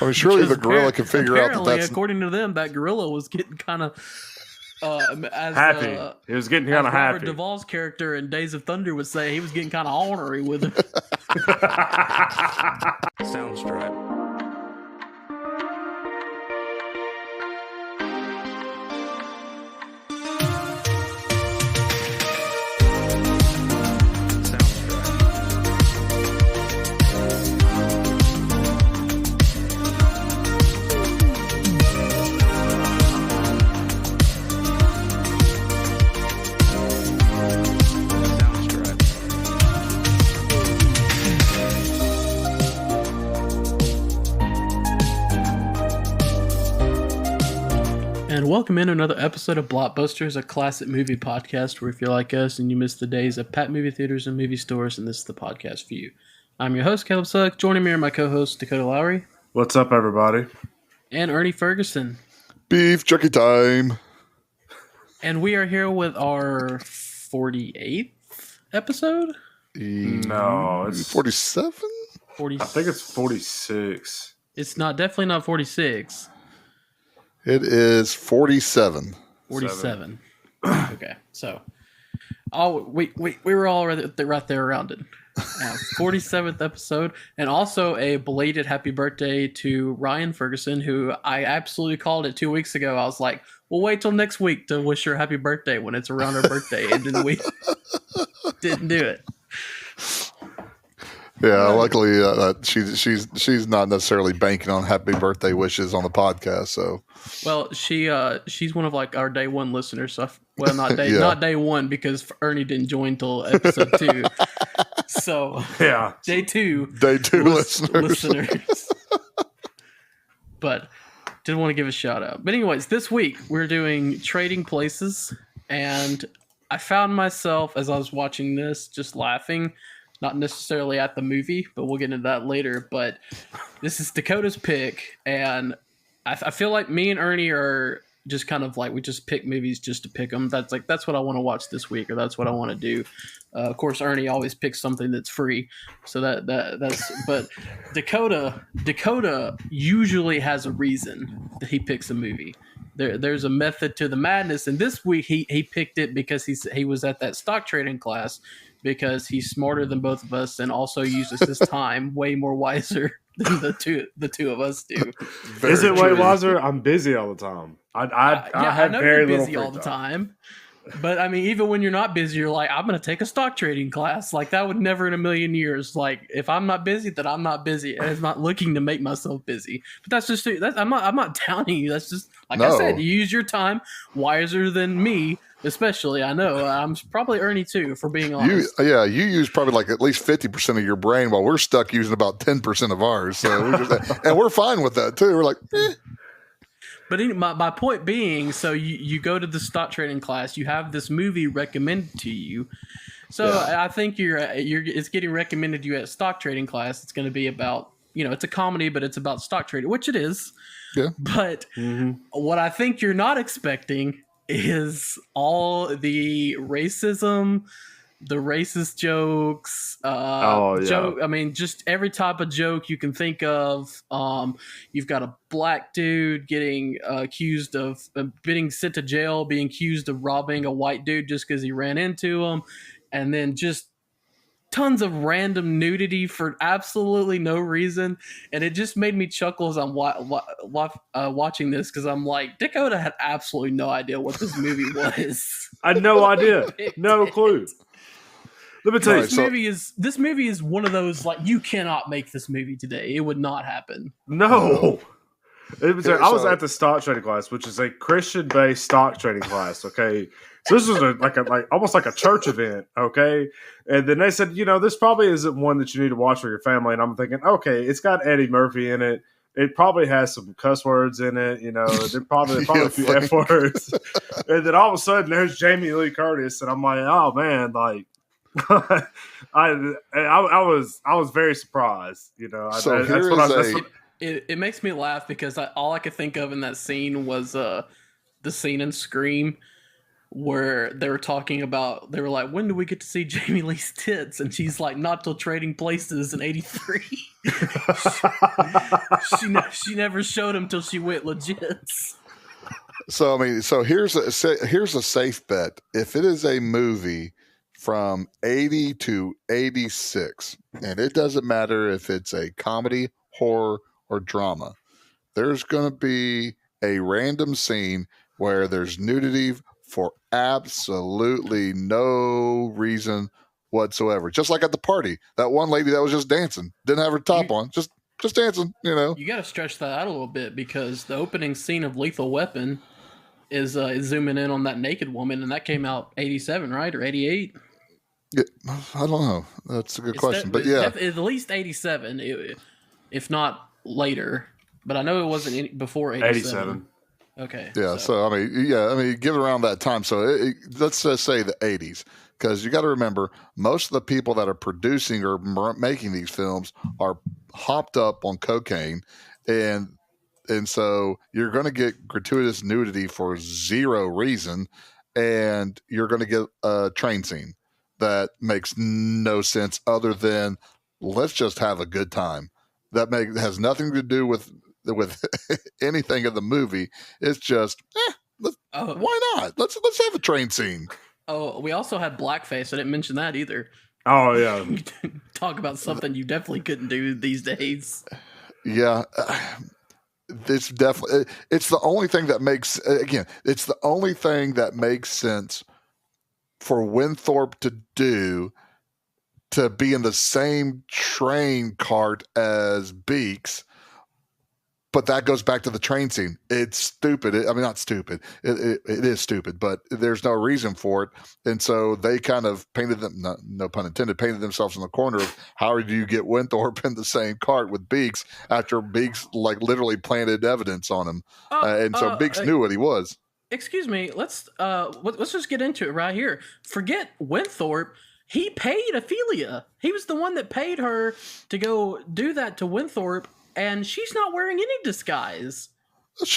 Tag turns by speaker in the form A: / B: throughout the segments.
A: I mean, surely the gorilla can figure out that that's...
B: according to them, that gorilla was getting kind of
C: happy. He was getting kind of happy.
B: Robert Duvall's character in Days of Thunder would say, he was getting kind of ornery with him.
D: Soundstripe.
B: And welcome in to another episode of Blockbusters, a classic movie podcast where if you're like us and you miss the days of packed movie theaters and movie stores, and this is the podcast for you. I'm your host, Caleb Sugg. Joining me are my co-host, Dakota Lowry.
C: What's up, everybody?
B: And Ernie Ferguson.
A: Beef jerky time.
B: And we are here with our 48th episode?
C: No, it's
A: 47?
C: I think it's 46.
B: It's definitely not 46.
A: It is 47.
B: 47. Okay, so we were all right there around it. 47th episode, and also a belated happy birthday to Ryan Ferguson, who I absolutely called it 2 weeks ago. I was like, we'll wait till next week to wish her happy birthday when it's around her birthday, and then we didn't do it.
A: Yeah, luckily she's not necessarily banking on happy birthday wishes on the podcast. So,
B: well, she's one of like our day one listeners. So not day one because Ernie didn't join till episode 2. So
C: yeah,
B: day two listeners. But didn't want to give a shout out. But anyways, this week we're doing Trading Places, and I found myself as I was watching this just laughing. Not necessarily at the movie, but we'll get into that later. But this is Dakota's pick, and I feel like me and Ernie are just kind of like, we just pick movies just to pick them. That's what I want to watch this week, or that's what I want to do. Of course, Ernie always picks something that's free, so that's. But Dakota usually has a reason that he picks a movie. There's a method to the madness, and this week he picked it because he was at that stock trading class. Because he's smarter than both of us and also uses his time way more wiser than the two of us do.
C: Is it way wiser? I'm busy all the time. I have
B: know
C: very
B: you're
C: little
B: busy all the time. But I mean, even when you're not busy, you're like, I'm going to take a stock trading class. Like that would never in a million years. Like if I'm not busy, then I'm not busy, and I'm not looking to make myself busy. But that's just I'm not downing you. That's just like I said. You use your time wiser than me. Especially, I know I'm probably Ernie too, for being honest.
A: You use probably like at least 50% of your brain, while we're stuck using about 10% of ours. So and we're fine with that too. We're like, eh.
B: But my point being, so you go to the stock trading class, you have this movie recommended to you. So yeah. I think it's getting recommended to you at stock trading class. It's going to be about, it's a comedy, but it's about stock trading, which it is. Yeah. But what I think you're not expecting is all the racism, the racist jokes, I mean, just every type of joke you can think of. You've got a black dude getting accused of being sent to jail, being accused of robbing a white dude just because he ran into him, and then just tons of random nudity for absolutely no reason, and it just made me chuckle as I'm watching this, because I'm like, Dakota had absolutely no idea what this movie was.
C: I had no idea, no clue. Let me tell you,
B: this movie is one of those, like, you cannot make this movie today. It would not happen.
C: No. I was at the stock trading class, which is a Christian-based stock trading class. Okay, so this was almost like a church event. Okay, and then they said, this probably isn't one that you need to watch for your family. And I'm thinking, okay, it's got Eddie Murphy in it. It probably has some cuss words in it. There probably a few F words. And then all of a sudden, there's Jamie Lee Curtis, and I'm like, oh man, like. I was very surprised.
B: It makes me laugh because all I could think of in that scene was the scene in Scream where they were like, when do we get to see Jamie Lee's tits? And she's like, not till Trading Places in '83. she never showed him till she went legit.
A: So I mean, so here's a safe bet. If it is a movie from 80 to 86, and it doesn't matter if it's a comedy, horror, or drama, there's going to be a random scene where there's nudity for absolutely no reason whatsoever. Just like at the party, that one lady that was just dancing, didn't have her top on, just dancing, you know.
B: You got to stretch that out a little bit, because the opening scene of Lethal Weapon is zooming in on that naked woman, and that came out 87, right? Or 88?
A: Yeah, I don't know. That's a good question. But yeah.
B: At least 87, if not later. But I know it wasn't before 87. Okay.
A: Yeah. So I mean, give it around that time. So let's just say the 80s, because you got to remember, most of the people that are producing or making these films are hopped up on cocaine, and so you're going to get gratuitous nudity for zero reason, and you're going to get a train scene that makes no sense other than let's just have a good time. That has nothing to do with anything in the movie. It's just why not? Let's have a train scene.
B: Oh, we also had blackface. I didn't mention that either.
C: Oh yeah.
B: Talk about something you definitely couldn't do these days.
A: Yeah. It's definitely, it's the only thing that makes, again, it's the only thing that makes sense for Winthorpe to do, to be in the same train cart as Beeks. But that goes back to the train scene. It's stupid. Not stupid. It is stupid, but there's no reason for it. And so they kind of painted them, no pun intended, painted themselves in the corner of how do you get Winthorpe in the same cart with Beeks after Beeks like literally planted evidence on him. And so Beeks knew what he was.
B: Excuse me. Let's just get into it right here. Forget Winthorpe. He paid Ophelia. He was the one that paid her to go do that to Winthorpe. And she's not wearing any disguise.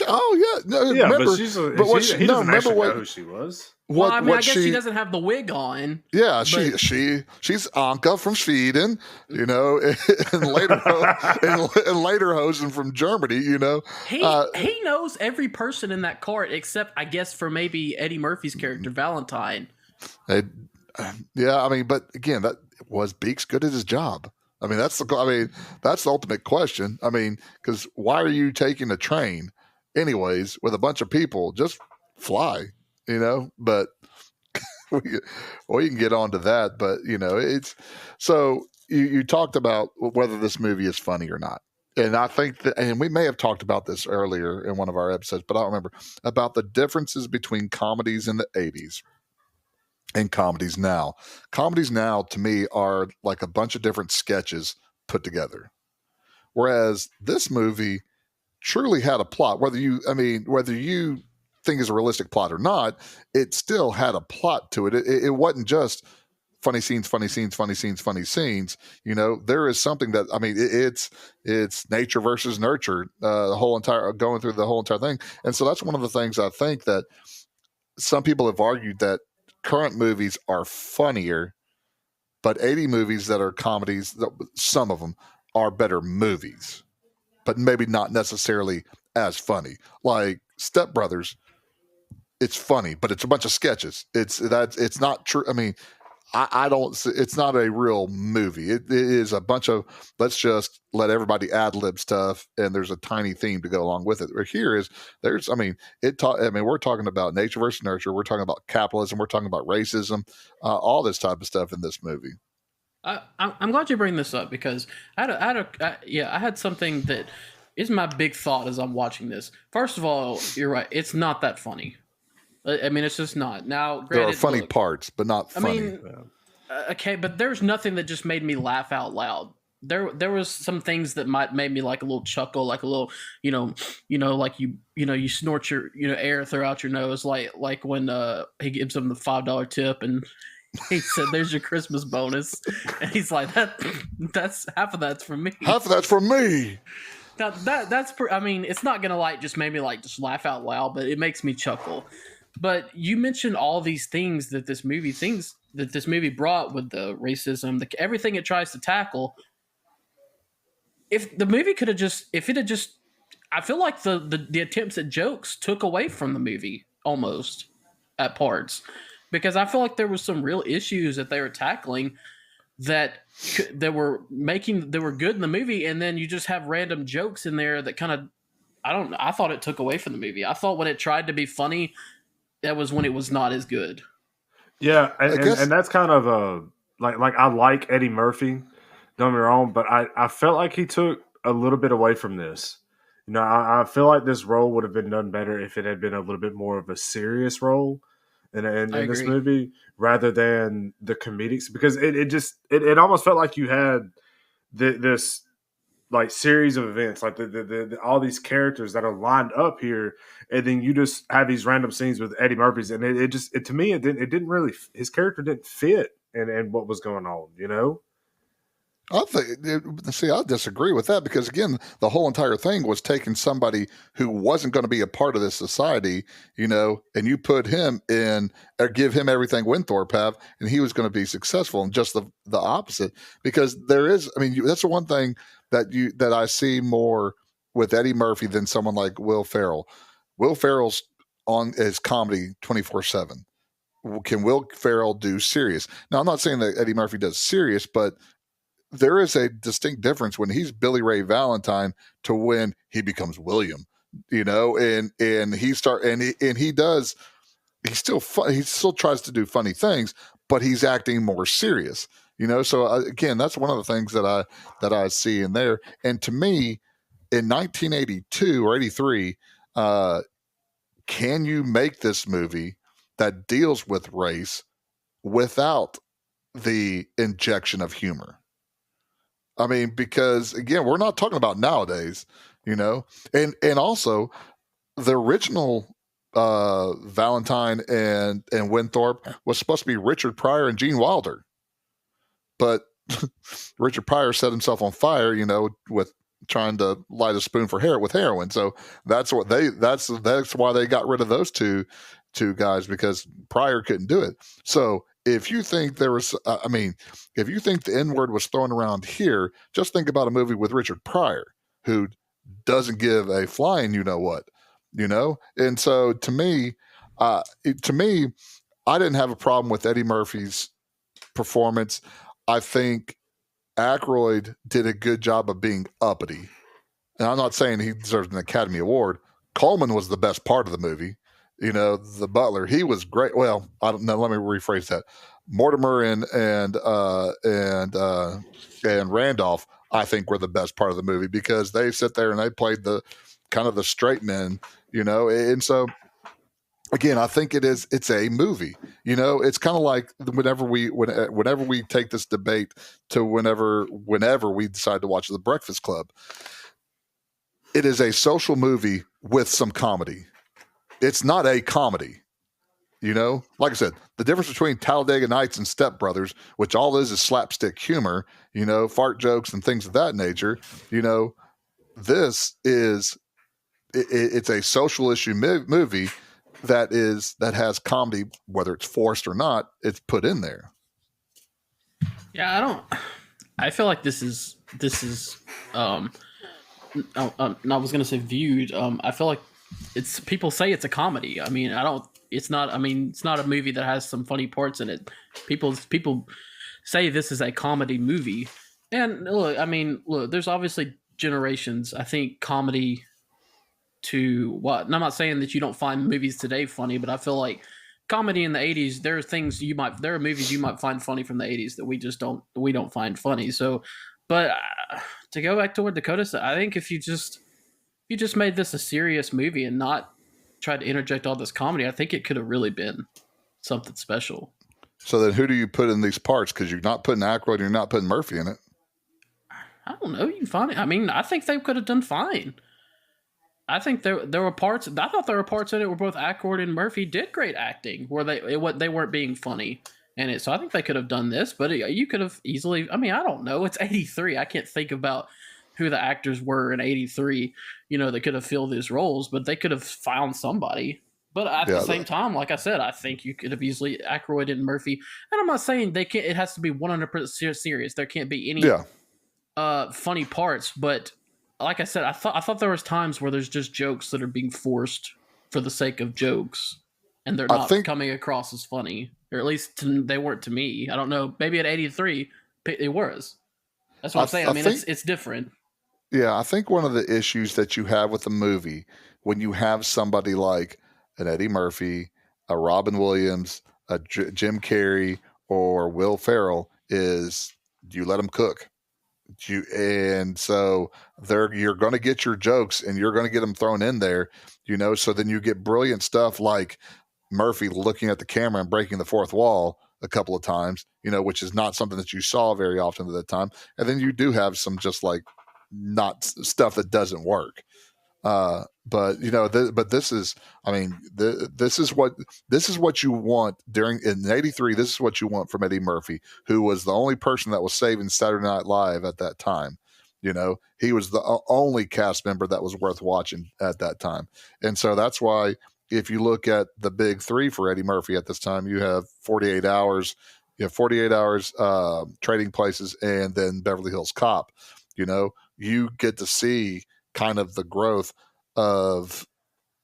A: Oh yeah, no,
C: yeah,
A: remember,
C: but he doesn't actually know who she was.
B: I guess she doesn't have the wig on.
A: Yeah, she's Anka from Sweden, you know, and later Hosen from Germany, you know.
B: He knows every person in that cart except, I guess, for maybe Eddie Murphy's character Valentine.
A: Yeah, I mean, but again, that was Beeks good at his job. I mean, that's the ultimate question. I mean, because why are you taking a train, anyways, with a bunch of people? Just fly, you know. But we can get on to that. But you know, it's so you talked about whether this movie is funny or not, and I think that, and we may have talked about this earlier in one of our episodes, but I don't remember, about the differences between comedies in the '80s. And comedies now. Comedies now, to me, are like a bunch of different sketches put together. Whereas this movie truly had a plot. Whether you think it's a realistic plot or not, it still had a plot to it. It wasn't just funny scenes. You know, there is something that, I mean, it's nature versus nurture, going through the whole entire thing. And so that's one of the things I think that some people have argued that current movies are funnier, but 80 movies that are comedies, some of them are better movies, but maybe not necessarily as funny. Like Step Brothers, it's funny, but it's a bunch of sketches. It's not true. I mean, it's not a real movie. It is a bunch of, let's just let everybody ad lib stuff, and there's a tiny theme to go along with it. Where here we're talking about nature versus nurture. We're talking about capitalism. We're talking about racism, all this type of stuff in this movie.
B: I'm glad you bring this up, because I had something that is my big thought as I'm watching this. First of all, you're right. It's not that funny. I mean, it's just not. Now, granted,
A: there are funny parts, but not funny.
B: I mean, okay, but there's nothing that just made me laugh out loud. There was some things that made me like a little chuckle, like a little, like you snort your air throughout your nose, like when he gives him the $5 tip and he said, "There's your Christmas bonus," and he's like, "That's half of that's for me.
A: Half of that's for me."
B: Now I mean, it's not gonna just make me just laugh out loud, but it makes me chuckle. But you mentioned all these things that this movie brought with the racism, everything it tries to tackle. If the movie could have just, if it had just, I feel like the attempts at jokes took away from the movie almost at parts, because I feel like there was some real issues that they were tackling that they were good in the movie, and then you just have random jokes in there that kind of, I thought it took away from the movie. I thought when it tried to be funny, that was when it was not as good.
C: Yeah,
A: I guess
C: and that's kind of like I like Eddie Murphy, don't get me wrong, but I felt like he took a little bit away from this. You know, I feel like this role would have been done better if it had been a little bit more of a serious role
B: I
C: in this
B: agree.
C: movie rather than the comedics, because it almost felt like you had this like series of events, like all these characters that are lined up here, and then you just have these random scenes with Eddie Murphy's, and to me it didn't really, his character didn't fit and what was going on, you know.
A: I think, see, I disagree with that because again, the whole entire thing was taking somebody who wasn't going to be a part of this society, and you put him in or give him everything Winthorpe have, and he was going to be successful. And just the opposite, because there is, I mean, that's the one thing that I see more with Eddie Murphy than someone like Will Ferrell. Will Ferrell's on his comedy 24/7. Can Will Ferrell do serious? Now, I'm not saying that Eddie Murphy does serious, but there is a distinct difference when he's Billy Ray Valentine to when he becomes William, and he does, he's still fun, he still tries to do funny things, but he's acting more serious, So again, that's one of the things that I see in there. And to me, in 1982 or 83, can you make this movie that deals with race without the injection of humor? I mean, because again, we're not talking about nowadays, and also the original Valentine and Winthorpe was supposed to be Richard Pryor and Gene Wilder, but Richard Pryor set himself on fire, with trying to light a spoon with heroin. So that's why they got rid of those two guys, because Pryor couldn't do it. So if you think there was, if you think the N word was thrown around here, just think about a movie with Richard Pryor, who doesn't give a flying you know what, And so to me, I didn't have a problem with Eddie Murphy's performance. I think Aykroyd did a good job of being uppity, and I'm not saying he deserves an Academy Award. Coleman was the best part of the movie. The butler, he was great. Well, I don't know. Let me rephrase that. Mortimer and Randolph, I think, were the best part of the movie because they sit there and they played the kind of the straight men, And so, again, I think it's a movie. It's kind of like whenever we take this debate to whenever we decide to watch The Breakfast Club, it is a social movie with some comedy. It's not a comedy. Like I said, the difference between Talladega Nights and Step Brothers, which all is slapstick humor, fart jokes and things of that nature. This is it's a social issue movie that has comedy, whether it's forced or not. It's put in there.
B: Yeah, I feel like this is I was gonna say viewed. I feel like people say it's a comedy. I mean, I don't. It's not. I mean, it's not a movie that has some funny parts in it. People say this is a comedy movie, and look. There's obviously generations. I think comedy to what. And I'm not saying that you don't find movies today funny, but I feel like comedy in the 80s, there are movies you might find funny from the 80s that we don't find funny. So, but to go back to what Dakota said, I think if you just made this a serious movie and not tried to interject all this comedy, I think it could have really been something special.
A: So then who do you put in these parts? Because you're not putting Aykroyd and you're not putting Murphy in it.
B: I don't know. You can find it. I mean, I think they could have done fine. I think there were parts. I thought there were parts in it where both Aykroyd and Murphy did great acting, where they weren't being funny in it. So I think they could have done this, but you could have easily. I mean, I don't know. It's 83. I can't think about who the actors were in 83. That could have filled these roles, but they could have found somebody. But at the same time, like I said, I think you could have easily Aykroyd and Murphy. And I'm not saying they can't. It has to be 100% serious. There can't be any funny parts. But like I said, I thought there was times where there's just jokes that are being forced for the sake of jokes, and they're not coming across as funny, or at least they weren't to me. I don't know. Maybe at 83, it was. That's what I'm saying. I mean, it's different.
A: Yeah, I think one of the issues that you have with the movie when you have somebody like an Eddie Murphy, a Robin Williams, a Jim Carrey, or Will Ferrell is you let them cook. And so you're going to get your jokes and you're going to get them thrown in there, so then you get brilliant stuff like Murphy looking at the camera and breaking the fourth wall a couple of times, which is not something that you saw very often at that time. And then you do have some just like not stuff that doesn't work. But this is, I mean, this is what you want in '83. This is what you want from Eddie Murphy, who was the only person that was saving Saturday Night Live at that time. He was the only cast member that was worth watching at that time. And so that's why if you look at the big three for Eddie Murphy at this time, you have 48 Hours, Trading Places, and then Beverly Hills Cop. You get to see kind of the growth of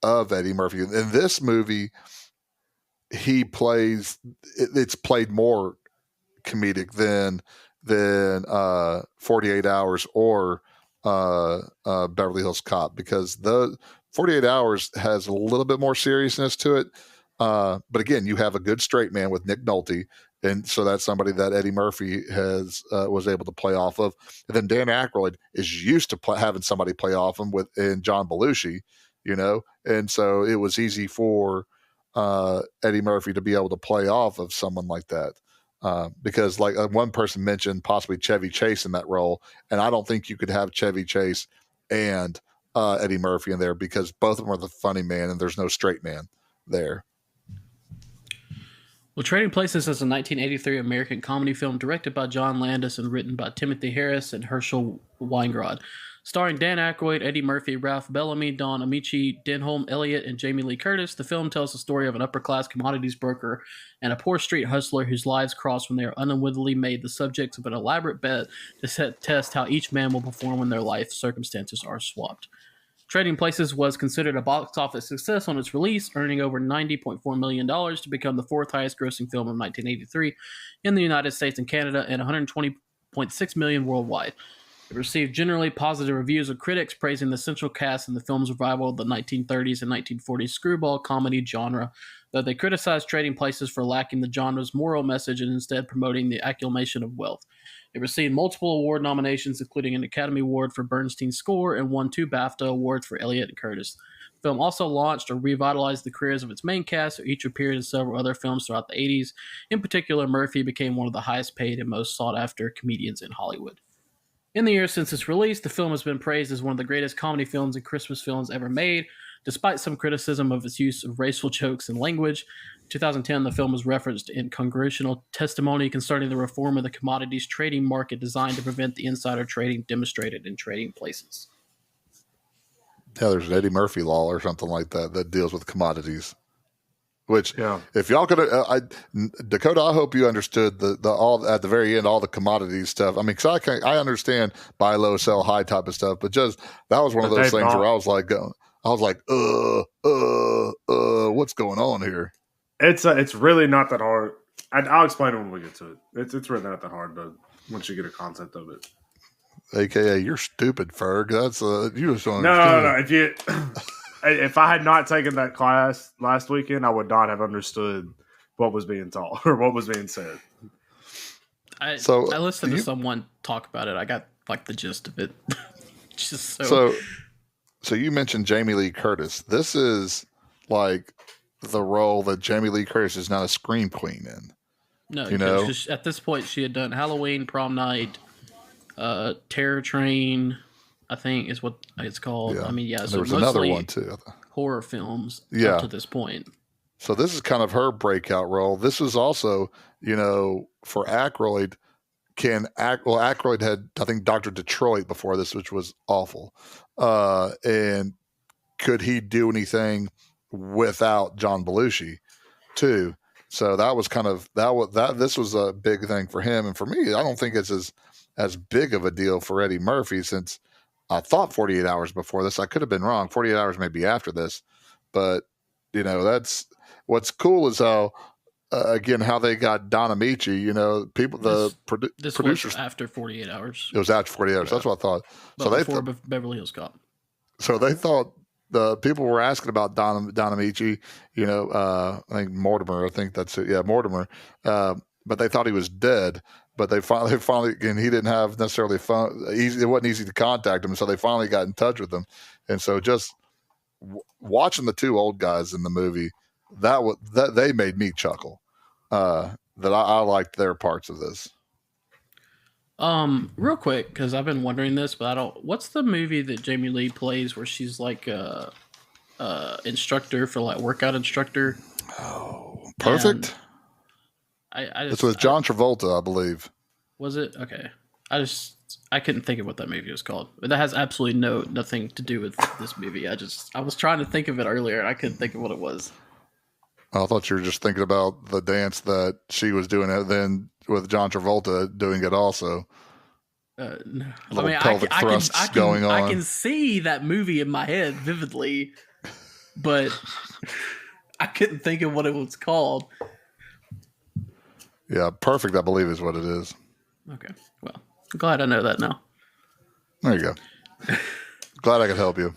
A: Eddie Murphy. In this movie, it's played more comedic than 48 Hours or Beverly Hills Cop, because the 48 Hours has a little bit more seriousness to it. But again, you have a good straight man with Nick Nolte, and so that's somebody that Eddie Murphy was able to play off of. And then Dan Aykroyd is used to having somebody play off him in John Belushi, and so it was easy for Eddie Murphy to be able to play off of someone like that. Because like one person mentioned possibly Chevy Chase in that role, and I don't think you could have Chevy Chase and Eddie Murphy in there because both of them are the funny man and there's no straight man there.
B: Well, Trading Places is a 1983 American comedy film directed by John Landis and written by Timothy Harris and Herschel Weingrod. Starring Dan Aykroyd, Eddie Murphy, Ralph Bellamy, Don Amici, Denholm Elliott, and Jamie Lee Curtis, the film tells the story of an upper-class commodities broker and a poor street hustler whose lives cross when they are unwittingly made the subjects of an elaborate bet to test how each man will perform when their life circumstances are swapped. Trading Places was considered a box office success on its release, earning over $90.4 million to become the fourth highest grossing film of 1983 in the United States and Canada and $120.6 million worldwide. It received generally positive reviews of critics, praising the central cast in the film's revival of the 1930s and 1940s screwball comedy genre, though they criticized Trading Places for lacking the genre's moral message and instead promoting the accumulation of wealth. It received multiple award nominations, including an Academy Award for Bernstein's score, and won 2 BAFTA awards for Elliott and Curtis. The film also launched or revitalized the careers of its main cast, who each appeared in several other films throughout the 80s. In particular, Murphy became one of the highest paid and most sought-after comedians in Hollywood. In the years since its release, the film has been praised as one of the greatest comedy films and Christmas films ever made, despite some criticism of its use of racial jokes and language. In 2010, the film was referenced in congressional testimony concerning the reform of the commodities trading market designed to prevent the insider trading demonstrated in Trading Places.
A: Yeah, there's an Eddie Murphy law or something like that deals with commodities. Which, if y'all could, Dakota, I hope you understood the all at the very end, all the commodities stuff. I mean, because I understand buy low, sell high type of stuff, but just that was one of those things where I was like, what's going on here?
C: It's really not that hard. I'll explain it when we get to it. It's really not that hard, but once you get a concept of it.
A: AKA, you're stupid, Ferg. That's you just don't
C: understand. No. If I had not taken that class last weekend, I would not have understood what was being taught or what was being said.
B: I listened to someone talk about it. I got like the gist of it.
A: So you mentioned Jamie Lee Curtis. This is like the role that Jamie Lee Curtis is not a scream queen in.
B: No, at this point she had done Halloween, Prom Night, Terror Train, I think is what it's called.
A: Yeah.
B: I mean, yeah. So
A: there was another one too.
B: Horror films up to this point.
A: So this is kind of her breakout role. This is also, for Aykroyd. Aykroyd had, I think, Dr. Detroit before this, which was awful. And could he do anything without John Belushi too. So that was kind of this was a big thing for him, and for me, I don't think it's as big of a deal for Eddie Murphy, since I thought 48 hours before this. I could have been wrong. 48 hours maybe after this, but that's what's cool is how again how they got Don Amici. People
B: this
A: producers
B: was after 48 hours.
A: It was after 48 hours. Yeah. That's what I thought.
B: But so before Beverly Hills Cop.
A: So they thought the people were asking about Don Amici. I think Mortimer. I think that's it. Yeah, Mortimer. But they thought he was dead. But they finally again, he didn't have necessarily phone. It wasn't easy to contact him, so they finally got in touch with him. And so just watching the two old guys in the movie, that they made me chuckle. That I liked their parts of this.
B: Real quick, because I've been wondering this, but I don't. What's the movie that Jamie Lee plays where she's like a instructor for like workout instructor?
A: Oh, Perfect. It's with John Travolta, I believe.
B: Was it? Okay. I couldn't think of what that movie was called. But that has absolutely nothing to do with this movie. I was trying to think of it earlier and I couldn't think of what it was.
A: I thought you were just thinking about the dance that she was doing it then with John Travolta doing it also.
B: No. I mean, I can see that movie in my head vividly, but I couldn't think of what it was called.
A: Yeah, Perfect, I believe, is what it is.
B: Okay. Well, I'm glad I know that now.
A: There you go. Glad I could help you.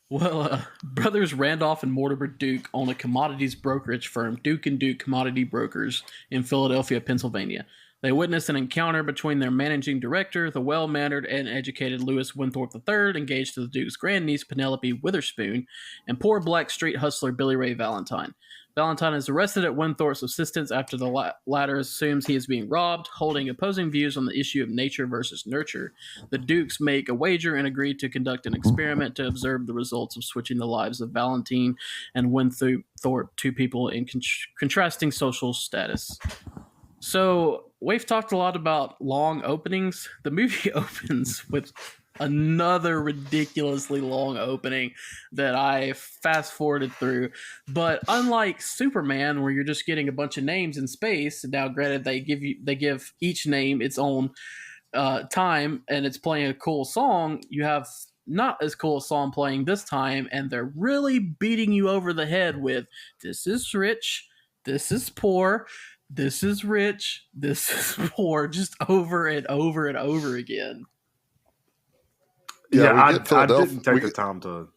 B: Well, brothers Randolph and Mortimer Duke own a commodities brokerage firm, Duke & Duke Commodity Brokers, in Philadelphia, Pennsylvania. They witness an encounter between their managing director, the well-mannered and educated Louis Winthorpe III, engaged to the Duke's grandniece, Penelope Witherspoon, and poor black street hustler Billy Ray Valentine. Valentine is arrested at Winthorpe's assistance after the latter assumes he is being robbed. Holding opposing views on the issue of nature versus nurture, the Dukes make a wager and agree to conduct an experiment to observe the results of switching the lives of Valentine and Winthorpe, two people in contrasting social status. So we've talked a lot about long openings. The movie opens with another ridiculously long opening that I fast forwarded through. But unlike Superman, where you're just getting a bunch of names in space, now granted they give each name its own time and it's playing a cool song, you have not as cool a song playing this time, and they're really beating you over the head with this is rich, this is poor, this is rich, this is poor, just over and over and over again.
C: Yeah, I didn't take the time to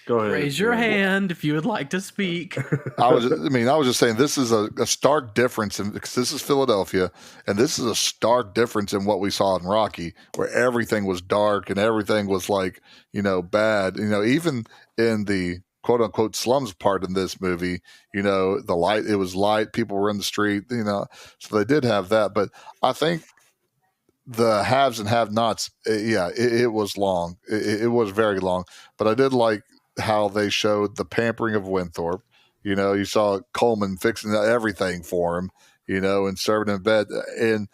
C: go ahead.
B: Raise your hand if you would like to speak.
A: I was just saying this is a stark difference, because this is Philadelphia, and this is a stark difference in what we saw in Rocky, where everything was dark and everything was like, bad. Even in the quote unquote slums part in this movie, the light, it was light, people were in the street, so they did have that. But I think the haves and have-nots, it was long. It was very long. But I did like how they showed the pampering of Winthorpe. You saw Coleman fixing everything for him, and serving him in bed. And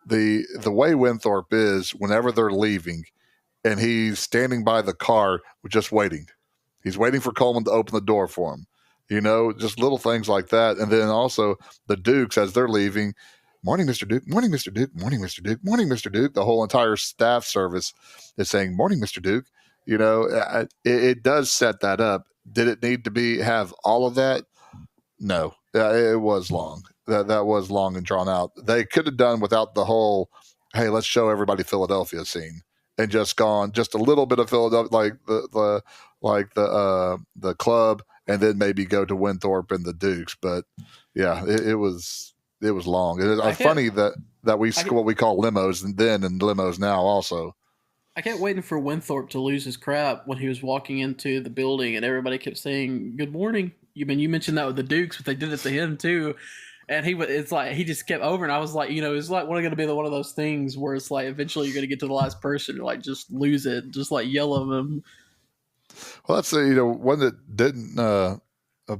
A: the way Winthorpe is, whenever they're leaving, and he's standing by the car just waiting. He's waiting for Coleman to open the door for him. Just little things like that. And then also the Dukes, as they're leaving, morning, Mr. Duke, morning, Mr. Duke, morning, Mr. Duke, morning, Mr. Duke. The whole entire staff service is saying, morning, Mr. Duke. It does set that up. Did it need to have all of that? No, it was long. That was long and drawn out. They could have done without the whole, hey, let's show everybody Philadelphia scene, and just gone just a little bit of Philadelphia, like the club, and then maybe go to Winthorpe and the Dukes. But yeah, it was long. It's funny that what we call limos and limos now also.
B: I kept waiting for Winthorpe to lose his crap when he was walking into the building, and everybody kept saying good morning. You mentioned that with the Dukes, but they did it to him too. And it's like he just kept over, and I was like, it's like going to be one of those things where it's like eventually you're going to get to the last person, and like just lose it, just like yell at them.
A: Well, that's one that didn't.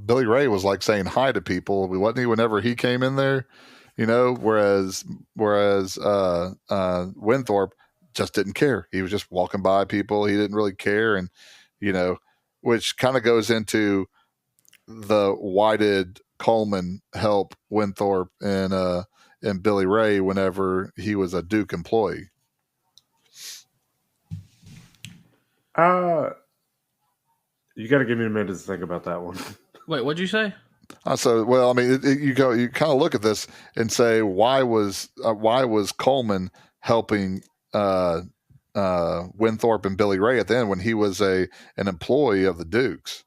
A: Billy Ray was like saying hi to people. Wasn't he whenever he came in there? Whereas Winthorpe just didn't care. He was just walking by people. He didn't really care, and which kind of goes into the why did Coleman help Winthorpe and Billy Ray whenever he was a Duke employee?
C: You got to give me a minute to think about that one.
B: Wait, what'd you say?
A: So, well, I mean, you kind of look at this and say, why was Coleman helping Winthorpe and Billy Ray at the end when he was an employee of the Dukes?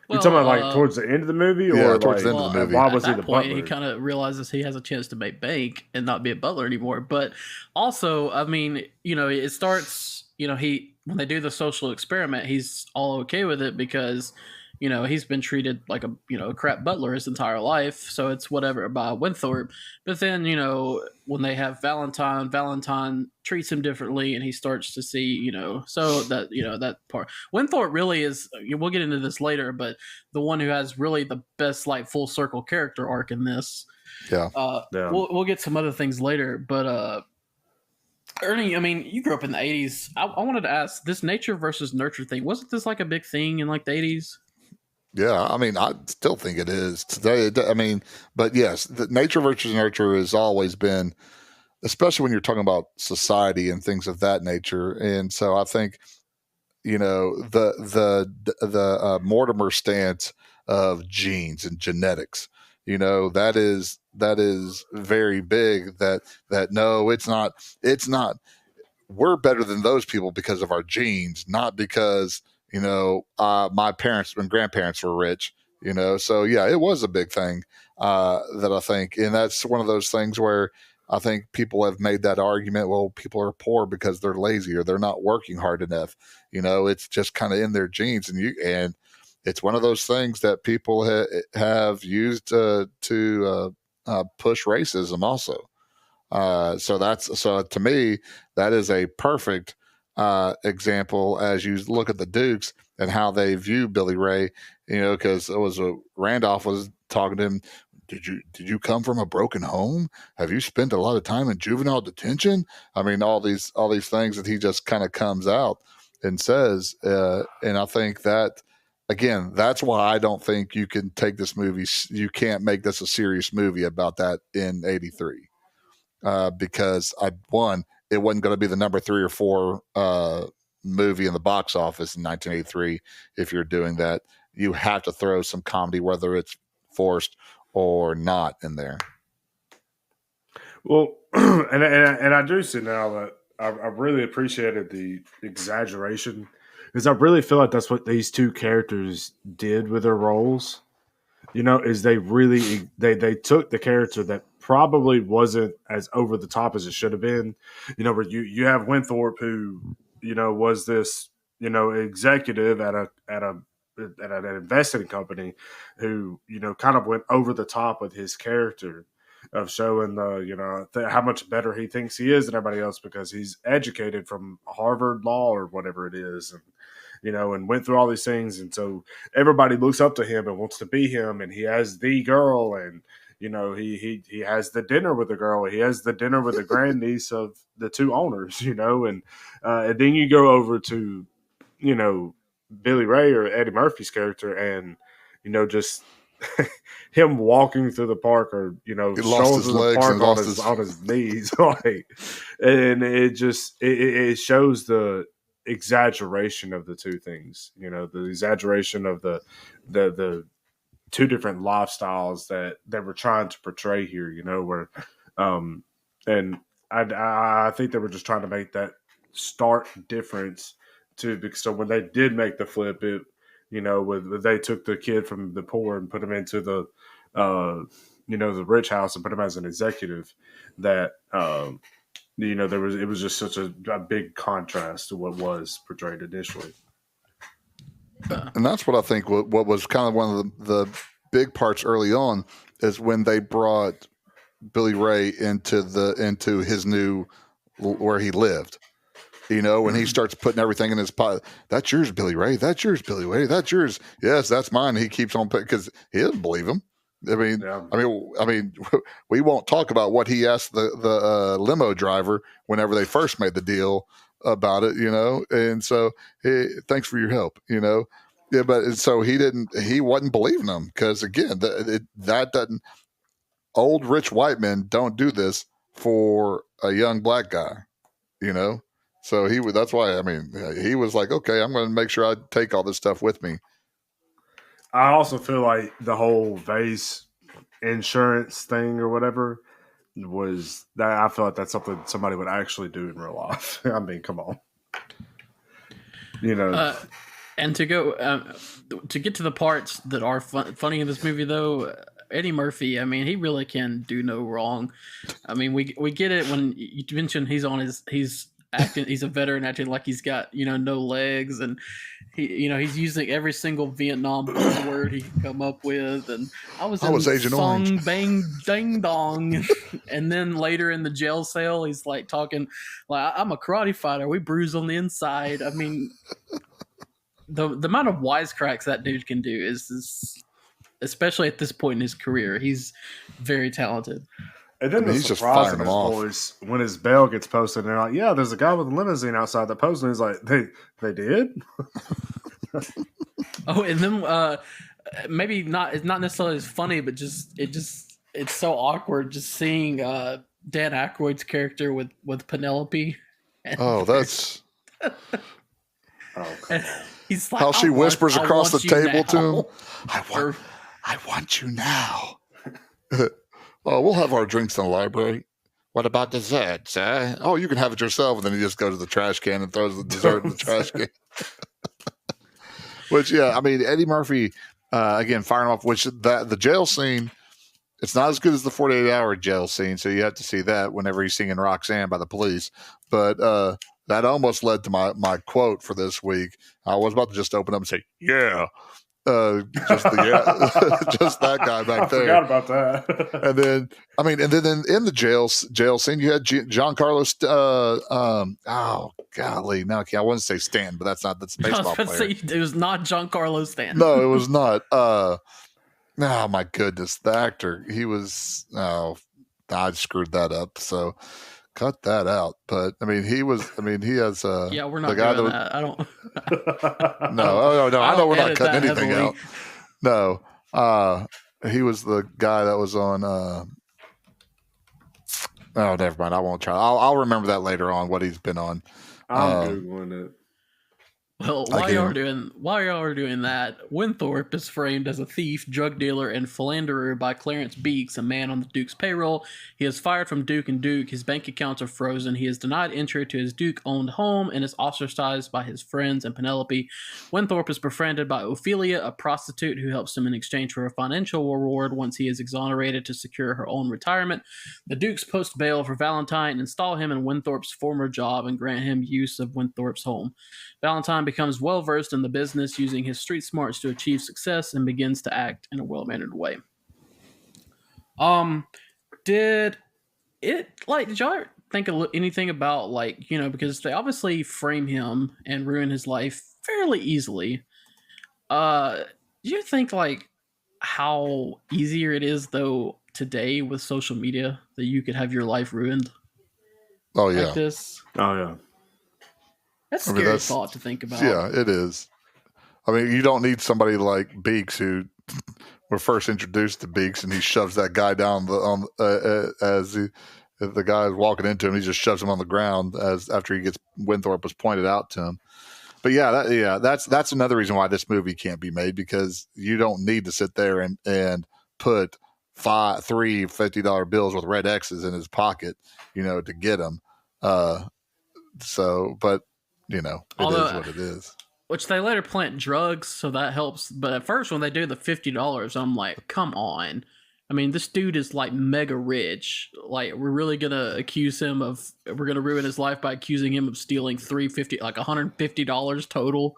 C: You talking about like towards the end of the movie, or
A: yeah, towards
C: like,
A: the end of the movie?
C: Why was
B: at
C: he
B: that
C: the
B: point,
C: butler?
B: he kind of realizes he has a chance to make bank and not be a butler anymore. But also, I mean, it starts. When they do the social experiment, he's all okay with it because he's been treated like a crap butler his entire life, so it's whatever by Winthorpe. But then when they have Valentine treats him differently, and he starts to see so that that part. Winthorpe really is. We'll get into this later, but the one who has really the best like full circle character arc in this.
A: Yeah.
B: We'll get some other things later, but Ernie, I mean, you grew up in the 80s. I wanted to ask, this nature versus nurture thing, wasn't this like a big thing in like the 80s?
A: Yeah, I mean, I still think it is today. I mean, but yes, the nature versus nurture has always been, especially when you're talking about society and things of that nature. And so I think, the Mortimer stance of genes and genetics, that is very big. That no, it's not. We're better than those people because of our genes, not because my parents and grandparents were rich. So yeah, it was a big thing that I think, and that's one of those things where I think people have made that argument. Well, people are poor because they're lazy or they're not working hard enough. It's just kind of in their genes, and it's one of those things that people have used to push racism also. So to me, that is a perfect example as you look at the Dukes and how they view Billy Ray. Because it was Randolph was talking to him. Did you come from a broken home? Have you spent a lot of time in juvenile detention? I mean, all these things that he just kind of comes out and says. And I think that, again, that's why I don't think you can take this movie. You can't make this a serious movie about that in '83. Because it wasn't going to be the number 3 or 4 movie in the box office in 1983. If you're doing that, you have to throw some comedy, whether it's forced or not, in there.
C: Well, and I do see now that I really appreciated the exaggeration, because I really feel like that's what these two characters did with their roles. Is they really they took the character that probably wasn't as over the top as it should have been. Where you have Winthorpe, who was this executive at an investing company, who kind of went over the top with his character of showing how much better he thinks he is than everybody else because he's educated from Harvard Law or whatever it is, and went through all these things. And so everybody looks up to him and wants to be him. And he has the girl, and, he has the dinner with the girl. He has the dinner with the grandniece of the two owners, and then you go over to, Billy Ray or Eddie Murphy's character, and, just him walking through the park, or, strolling through the park on his knees. Like, and it shows the exaggeration of the two things, the exaggeration of the two different lifestyles that we're trying to portray here, where and I think they were just trying to make that stark difference too, because so when they did make the flip, it they took the kid from the poor and put him into the the rich house and put him as an executive, that it was just such a big contrast to what was portrayed initially.
A: And that's what I think what was kind of one of the big parts early on is when they brought Billy Ray into his new where he lived. When he starts putting everything in his pot, that's yours, Billy Ray. That's yours, Billy Ray. That's yours. Yes, that's mine. He keeps on because he doesn't believe him. I mean, we won't talk about what he asked the limo driver whenever they first made the deal about it, and so, hey, thanks for your help, Yeah, but so he wasn't believing them because again, that doesn't. Old rich white men don't do this for a young black guy, you know. So he that's why I mean he was like, okay, I'm going to make sure I take all this stuff with me.
C: I also feel like the whole vase insurance thing or whatever was that. I feel like that's something somebody would actually do in real life. I mean, come on, you know.
B: And to go to get to the parts that are funny in this movie, though, Eddie Murphy, I mean, he really can do no wrong. I mean, we get it when you mentioned he's acting, he's a veteran acting like he's got no legs, and he's using every single Vietnam word he can come up with. And I was
A: Agent
B: song
A: Orange.
B: bang ding dong, and then later in the jail cell, he's like talking like, I'm a karate fighter. We bruise on the inside. I mean. The amount of wisecracks that dude can do is especially at this point in his career, he's very talented.
C: And then
A: he's just firing them off.
C: Boys, when his bail gets posted, and they're like, "Yeah, there's a guy with a limousine outside that posted." He's like, "They did."
B: Oh, and then maybe not. It's not necessarily as funny, but it's so awkward just seeing Dan Aykroyd's character with Penelope.
A: Oh, that's.
B: He's like,
A: how she whispers across the table to him.
B: I
A: want you now. Oh, we'll have our drinks in the library. What about dessert, sir? Oh, you can have it yourself. And then he just goes to the trash can and throws the dessert in the trash can. Which, yeah, I mean, Eddie Murphy, again, firing off, which the jail scene, it's not as good as the 48-hour jail scene. So you have to see that whenever he's singing Roxanne by the Police. But that almost led to my quote for this week. I was about to just open up and say, yeah. Just that guy back there.
C: I forgot about that.
A: And then in the jail scene, you had Giancarlo. Oh golly, now I want to say Stanton, but that's a baseball player.
B: It was not Giancarlo Stanton.
A: No, it was not. Oh my goodness, the actor. He was. Oh, I screwed that up. So. Cut that out, but I mean, he has.
B: Yeah, we're not doing that. I don't.
A: No, I know we're not cutting anything out. No, he was the guy that was on. Oh, never mind. I won't try. I'll remember that later on. What he's been on.
C: I'm googling it.
B: Well, while y'all are doing that, Winthorpe is framed as a thief, drug dealer, and philanderer by Clarence Beeks, a man on the Duke's payroll. He is fired from Duke & Duke. His bank accounts are frozen. He is denied entry to his Duke-owned home and is ostracized by his friends and Penelope. Winthorpe is befriended by Ophelia, a prostitute who helps him in exchange for a financial reward once he is exonerated to secure her own retirement. The Dukes post bail for Valentine, install him in Winthorpe's former job, and grant him use of Winthorpe's home. Valentine becomes well-versed in the business, using his street smarts to achieve success, and begins to act in a well-mannered way. Did y'all think of anything about, because they obviously frame him and ruin his life fairly easily. Do you think, how easier it is, though, today with social media that you could have your life ruined?
A: Oh, yeah.
B: Like this?
C: Oh, yeah.
B: That's a scary thought to think about.
A: Yeah, it is. I mean, you don't need somebody like Beeks, who were first introduced to Beeks, and he shoves that guy down as the guy is walking into him. He just shoves him on the ground after Winthorpe was pointed out to him. But that's another reason why this movie can't be made, because you don't need to sit there and put three $50 bills with red X's in his pocket, to get him. It is what it is.
B: Which they later plant drugs, so that helps. But at first, when they do the $50, I'm like, come on. I mean, this dude is mega rich. We're really gonna we're gonna ruin his life by accusing him of stealing $150 total.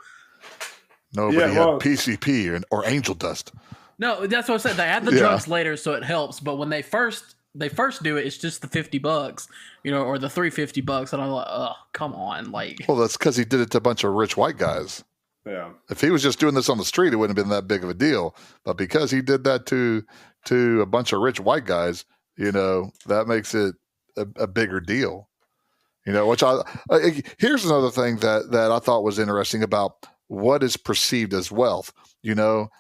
A: Nobody had PCP or angel dust.
B: No, that's what I said. They add the drugs later, so it helps. But when they first do it, it's just the $50, or the $350, and I'm like, oh, come on, Well,
A: that's because he did it to a bunch of rich white guys.
C: Yeah.
A: If he was just doing this on the street, it wouldn't have been that big of a deal. But because he did that to a bunch of rich white guys, that makes it a bigger deal. Which here's another thing that I thought was interesting about what is perceived as wealth,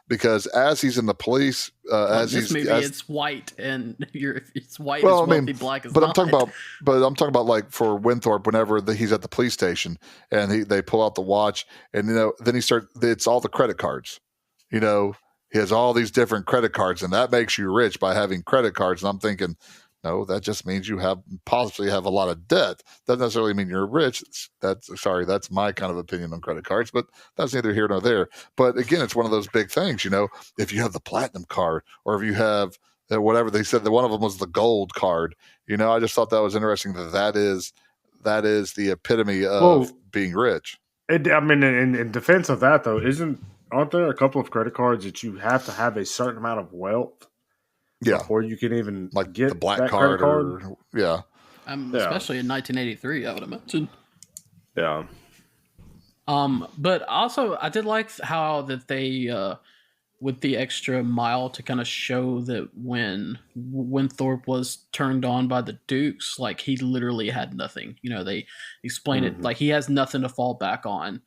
A: because as he's in the police, as
B: this
A: he's
B: movie,
A: as,
B: it's white, and it's white
A: well,
B: is wealthy, black is
A: but
B: not.
A: I'm talking about like for Winthrop, whenever he's at the police station and they pull out the watch, and then it's all the credit cards, he has all these different credit cards, and that makes you rich by having credit cards. And I'm thinking, no, that just means you possibly have a lot of debt. Doesn't necessarily mean you're rich. That's my kind of opinion on credit cards, but that's neither here nor there. But again, it's one of those big things, if you have the platinum card, or if you have whatever they said, that one of them was the gold card. I just thought that was interesting. That is the epitome of being rich.
C: In defense of that though, aren't there a couple of credit cards that you have to have a certain amount of wealth?
A: Yeah,
C: before you can even
A: like
C: get
A: the black
C: that
A: card,
C: card?
A: Yeah.
B: Especially in 1983, I would imagine.
C: Yeah.
B: But also, I did like how that they, with the extra mile to kind of show that when Winthrop was turned on by the Dukes, like he literally had nothing. They explain it like he has nothing to fall back on.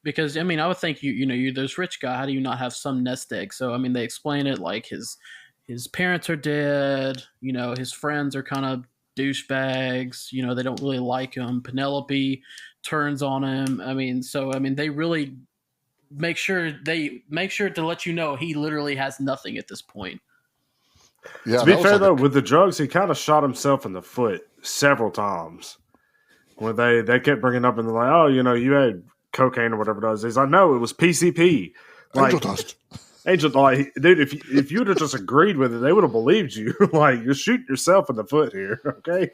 B: Because I would think you're this rich guy. How do you not have some nest egg? So they explain it like his parents are dead. His friends are kind of douchebags. They don't really like him. Penelope turns on him. They really make sure to let he literally has nothing at this point.
A: Yeah.
C: To be fair though, with the drugs, he kind of shot himself in the foot several times. When they kept bringing up and they're like, oh, you had cocaine or whatever it was. He's like, no, it was PCP.
A: Angel dust.
C: Angel, dude, if you would have just agreed with it, they would have believed you. You're shooting yourself in the foot here, okay?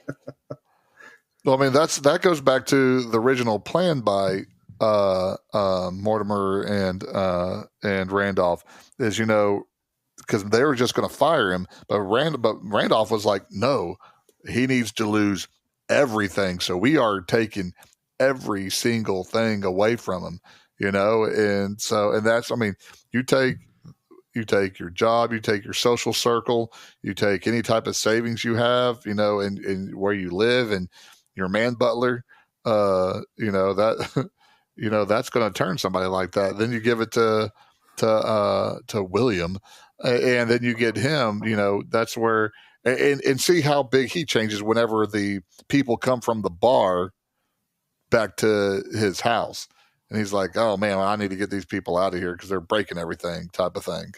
A: Well, that goes back to the original plan by Mortimer and Randolph, is because they were just going to fire him, but Randolph was like, no, he needs to lose everything, so we are taking every single thing away from him, and that's you take your job, you take your social circle, you take any type of savings you have, and where you live, and your man butler, that, that's going to turn somebody like that. Then you give it to William, and then you get him, that's where, and see how big he changes whenever the people come from the bar back to his house. And he's like, oh man, I need to get these people out of here because they're breaking everything, type of thing.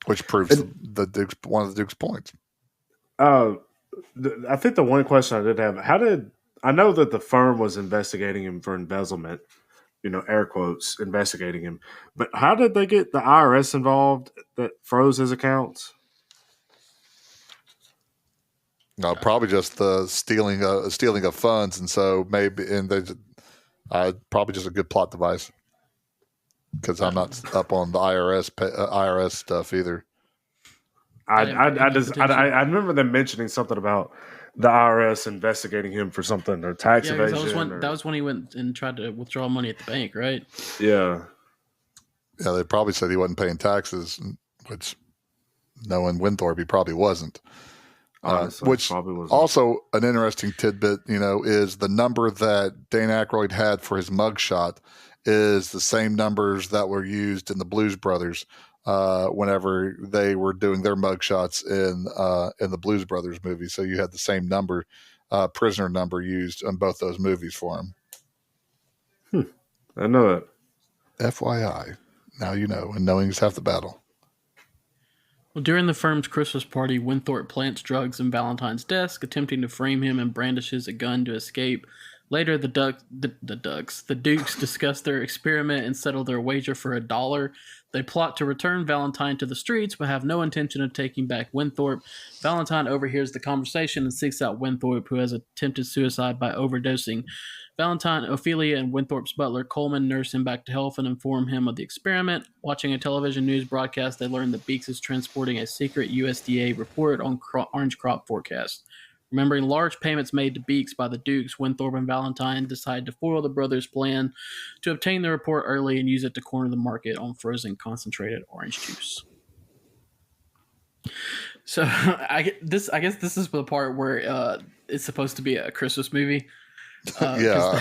A: Which proves one of the Duke's points.
C: I think the one question I did have, I know that the firm was investigating him for embezzlement, air quotes, investigating him. But how did they get the IRS involved that froze his accounts?
A: No, probably just the stealing of funds, and so probably just a good plot device. Because I'm not up on the IRS stuff either.
C: I remember them mentioning something about the IRS investigating him for something or tax evasion.
B: That was when he went and tried to withdraw money at the bank, right?
C: Yeah.
A: Yeah, they probably said he wasn't paying taxes, which knowing Winthrop, he probably wasn't.
C: Honestly,
A: which
C: probably wasn't.
A: Also an interesting tidbit, is the number that Dan Aykroyd had for his mugshot is the same numbers that were used in the Blues Brothers whenever they were doing their mugshots in the Blues Brothers movie. So you had the same number, prisoner number used in both those movies for him.
C: I know that.
A: FYI, now you know, and knowing is half the battle.
B: Well, during the firm's Christmas party, Winthrop plants drugs in Valentine's desk, attempting to frame him, and brandishes a gun to escape. Later, the Dukes discuss their experiment and settle their wager for $1. They plot to return Valentine to the streets, but have no intention of taking back Winthrop. Valentine overhears the conversation and seeks out Winthrop, who has attempted suicide by overdosing. Valentine, Ophelia, and Winthrop's butler, Coleman, nurse him back to health and inform him of the experiment. Watching a television news broadcast, they learn that Beeks is transporting a secret USDA report on orange crop forecast. Remembering large payments made to Beeks by the Dukes, Winthrop and Valentine decide to foil the brothers' plan to obtain the report early and use it to corner the market on frozen concentrated orange juice. So I guess this is the part where it's supposed to be a Christmas movie.
A: Yeah.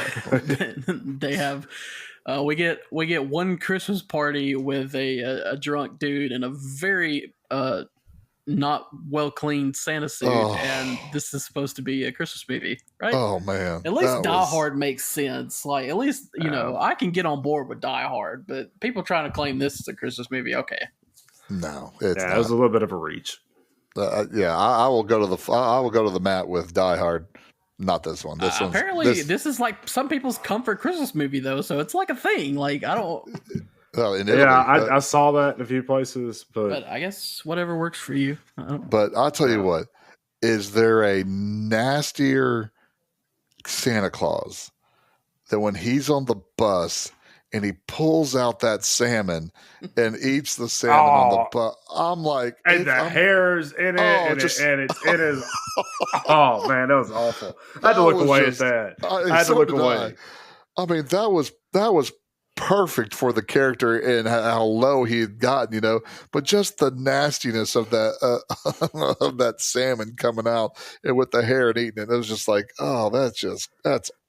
B: They have We get one Christmas party with a drunk dude and a very not well cleaned Santa suit, and this is supposed to be a Christmas movie, right?
A: Oh man,
B: At least Die Hard makes sense. Like at least I can get on board with Die Hard, but people trying to claim this is a Christmas movie, okay?
A: No, it's not.
C: It was a little bit of a reach.
A: I will go to the mat with Die Hard. Not this one. This
B: apparently this is like some people's comfort Christmas movie though, so it's like a thing. Like I don't.
A: Oh, in Italy,
C: I saw that in a few places,
B: but I guess whatever works for you.
A: But I'll tell you what: is there a nastier Santa Claus than when he's on the bus and he pulls out that salmon and eats the salmon on the bus? I'm like,
C: and the hair's in it, and it's in his. Oh man, that was awful. I had to look away at that. I had to look away.
A: I mean, that was perfect for the character and how low he had gotten, but just the nastiness of that of that salmon coming out and with the hair and eating it, it was just like, oh, that's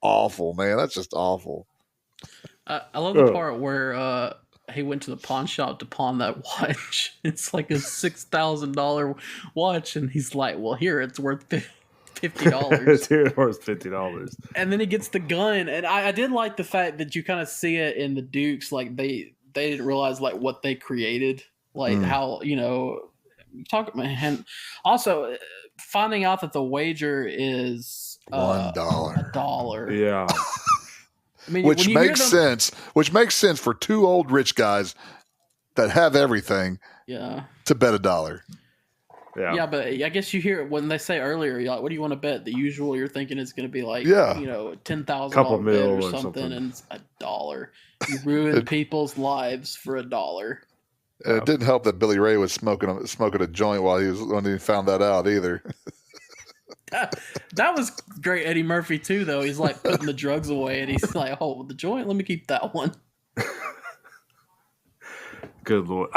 A: awful, man. That's just awful.
B: I love the part where he went to the pawn shop to pawn that watch. It's like a $6,000 watch, and he's like, well, here, it's worth $50.
C: It's worth $50.
B: And then he gets the gun, and I did like the fact that you kind of see it in the Dukes, like they didn't realize like what they created, like how talk, man. Also, finding out that the wager is
A: $1.
B: $1.
C: Yeah.
A: I mean, which makes sense. Which makes sense for two old rich guys that have everything.
B: Yeah.
A: To bet $1.
B: Yeah, but I guess you hear it when they say earlier, you're like, what do you want to bet? The usual you're thinking it's going to be like, $10,000 bet or something, and it's $1. You ruin people's lives for $1.
A: It didn't help that Billy Ray was smoking a joint when he found that out either.
B: That was great, Eddie Murphy too. Though he's like putting the drugs away, and he's like, "Oh, the joint, let me keep that one."
C: Good Lord,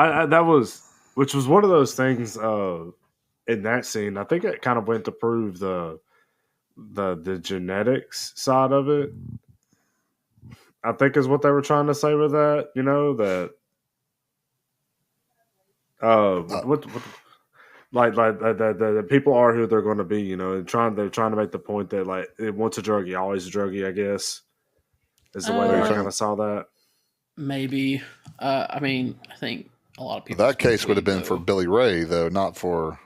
C: which was one of those things in that scene. I think it kind of went to prove the genetics side of it. I think is what they were trying to say with that. What like the people are who they're going to be, and they're trying to make the point that like once a druggie, always a druggie, I guess, is the way they're trying to saw that.
B: Maybe. I mean, I think a lot of people.
A: That case would have been for Billy Ray, though, not for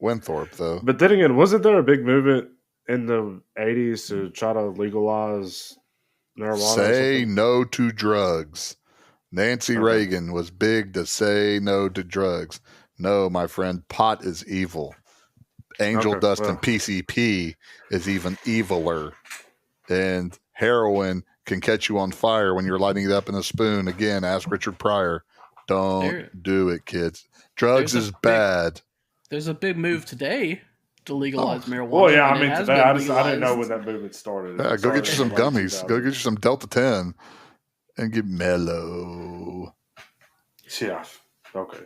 A: Winthorpe, though.
C: But then again, wasn't there a big movement in the 80s to try to legalize marijuana?
A: Say no to drugs. Nancy Reagan was big to say no to drugs. No, my friend, pot is evil. Angel dust and PCP is even eviler. And heroin can catch you on fire when you're lighting it up in a spoon. Again, ask Richard Pryor. Don't do it, kids. Drugs is bad.
B: There's a big move today to legalize marijuana.
C: Well, yeah, I mean, today, I didn't know when that movement started.
A: Yeah, go get you some gummies. Go get you some Delta 10 and get mellow.
C: Yeah, okay.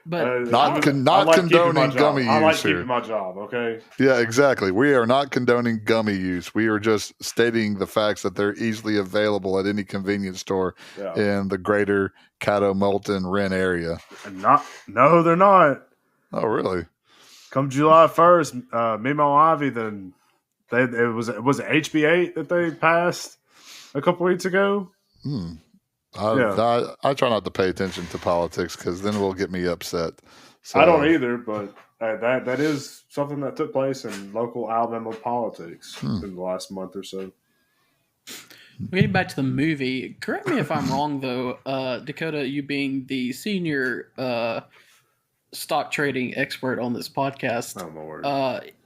B: But
A: not condoning gummy use.
C: I like keeping my job, okay?
A: Yeah, exactly. We are not condoning gummy use. We are just stating the facts that they're easily available at any convenience store in the greater Caddo, Moulton, Wren area.
C: No, they're not.
A: Oh, really?
C: Come July 1st, Mimo Ivy, then it was HB8 that they passed a couple weeks ago.
A: I try not to pay attention to politics because then it will get me upset. So,
C: I don't either, but that is something that took place in local Alabama politics in the last month or so.
B: Getting back to the movie, correct me if I'm wrong, though, Dakota, you being the senior stock trading expert on this podcast,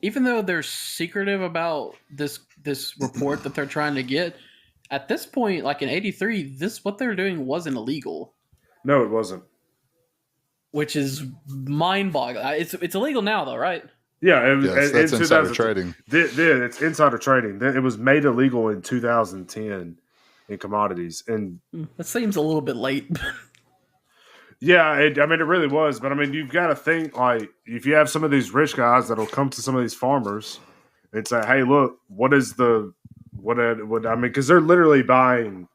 B: even though they're secretive about this report that they're trying to get, at this point, like in '83, what they're doing wasn't illegal.
C: No, it wasn't.
A: which is mind-boggling. It's illegal now, though, right?
C: Yeah,
A: that's insider trading.
C: It's insider trading. It was made illegal in 2010 in commodities, and
B: that seems a little bit late.
C: Yeah, it really was. But I mean, you've got to think, like, if you have some of these rich guys that'll come to some of these farmers and say, "Hey, look, what is the What I mean, because they're literally buying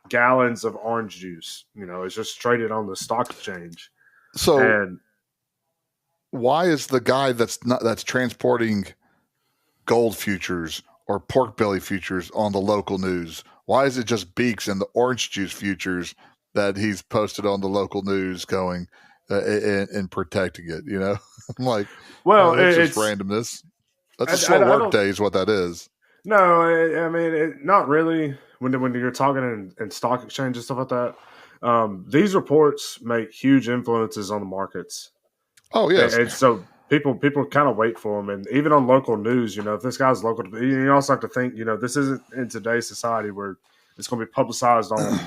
C: gallons of orange juice. It's just traded on the stock exchange.
A: So
C: And
A: why is the guy that's transporting gold futures or pork belly futures on the local news? Why is it just Beeks and the orange juice futures that he's posted on the local news going and protecting it? I'm like, it's just randomness. That's a slow work day is what that is.
C: No, I mean, not really. When you're talking in stock exchange and stuff like that, these reports make huge influences on the markets.
A: Oh, yes.
C: And so people kind of wait for them. And even on local news, if this guy's local, you also have to think, this isn't in today's society where it's going to be publicized on,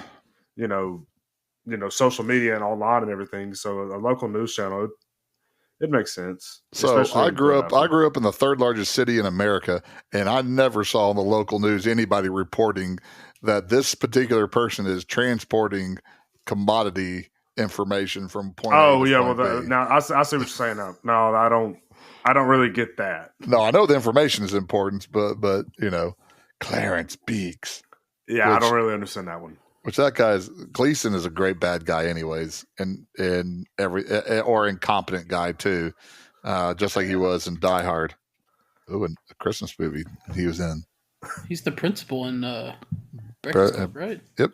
C: social media and online and everything. So a local news channel, it makes sense.
A: So I grew up in the third largest city in America, and I never saw on the local news anybody reporting that this particular person is transporting commodity information from point A to point B.
C: Now I see what you're saying now. No, I don't really get that.
A: No, I know the information is important, but Clarence Beeks.
C: Yeah, I don't really understand that one.
A: Which Gleason is a great bad guy, anyways, and or incompetent guy too, just like he was in Die Hard. Oh, and a Christmas movie he was in.
B: He's the principal in Breakfast Club, right?
A: Yep.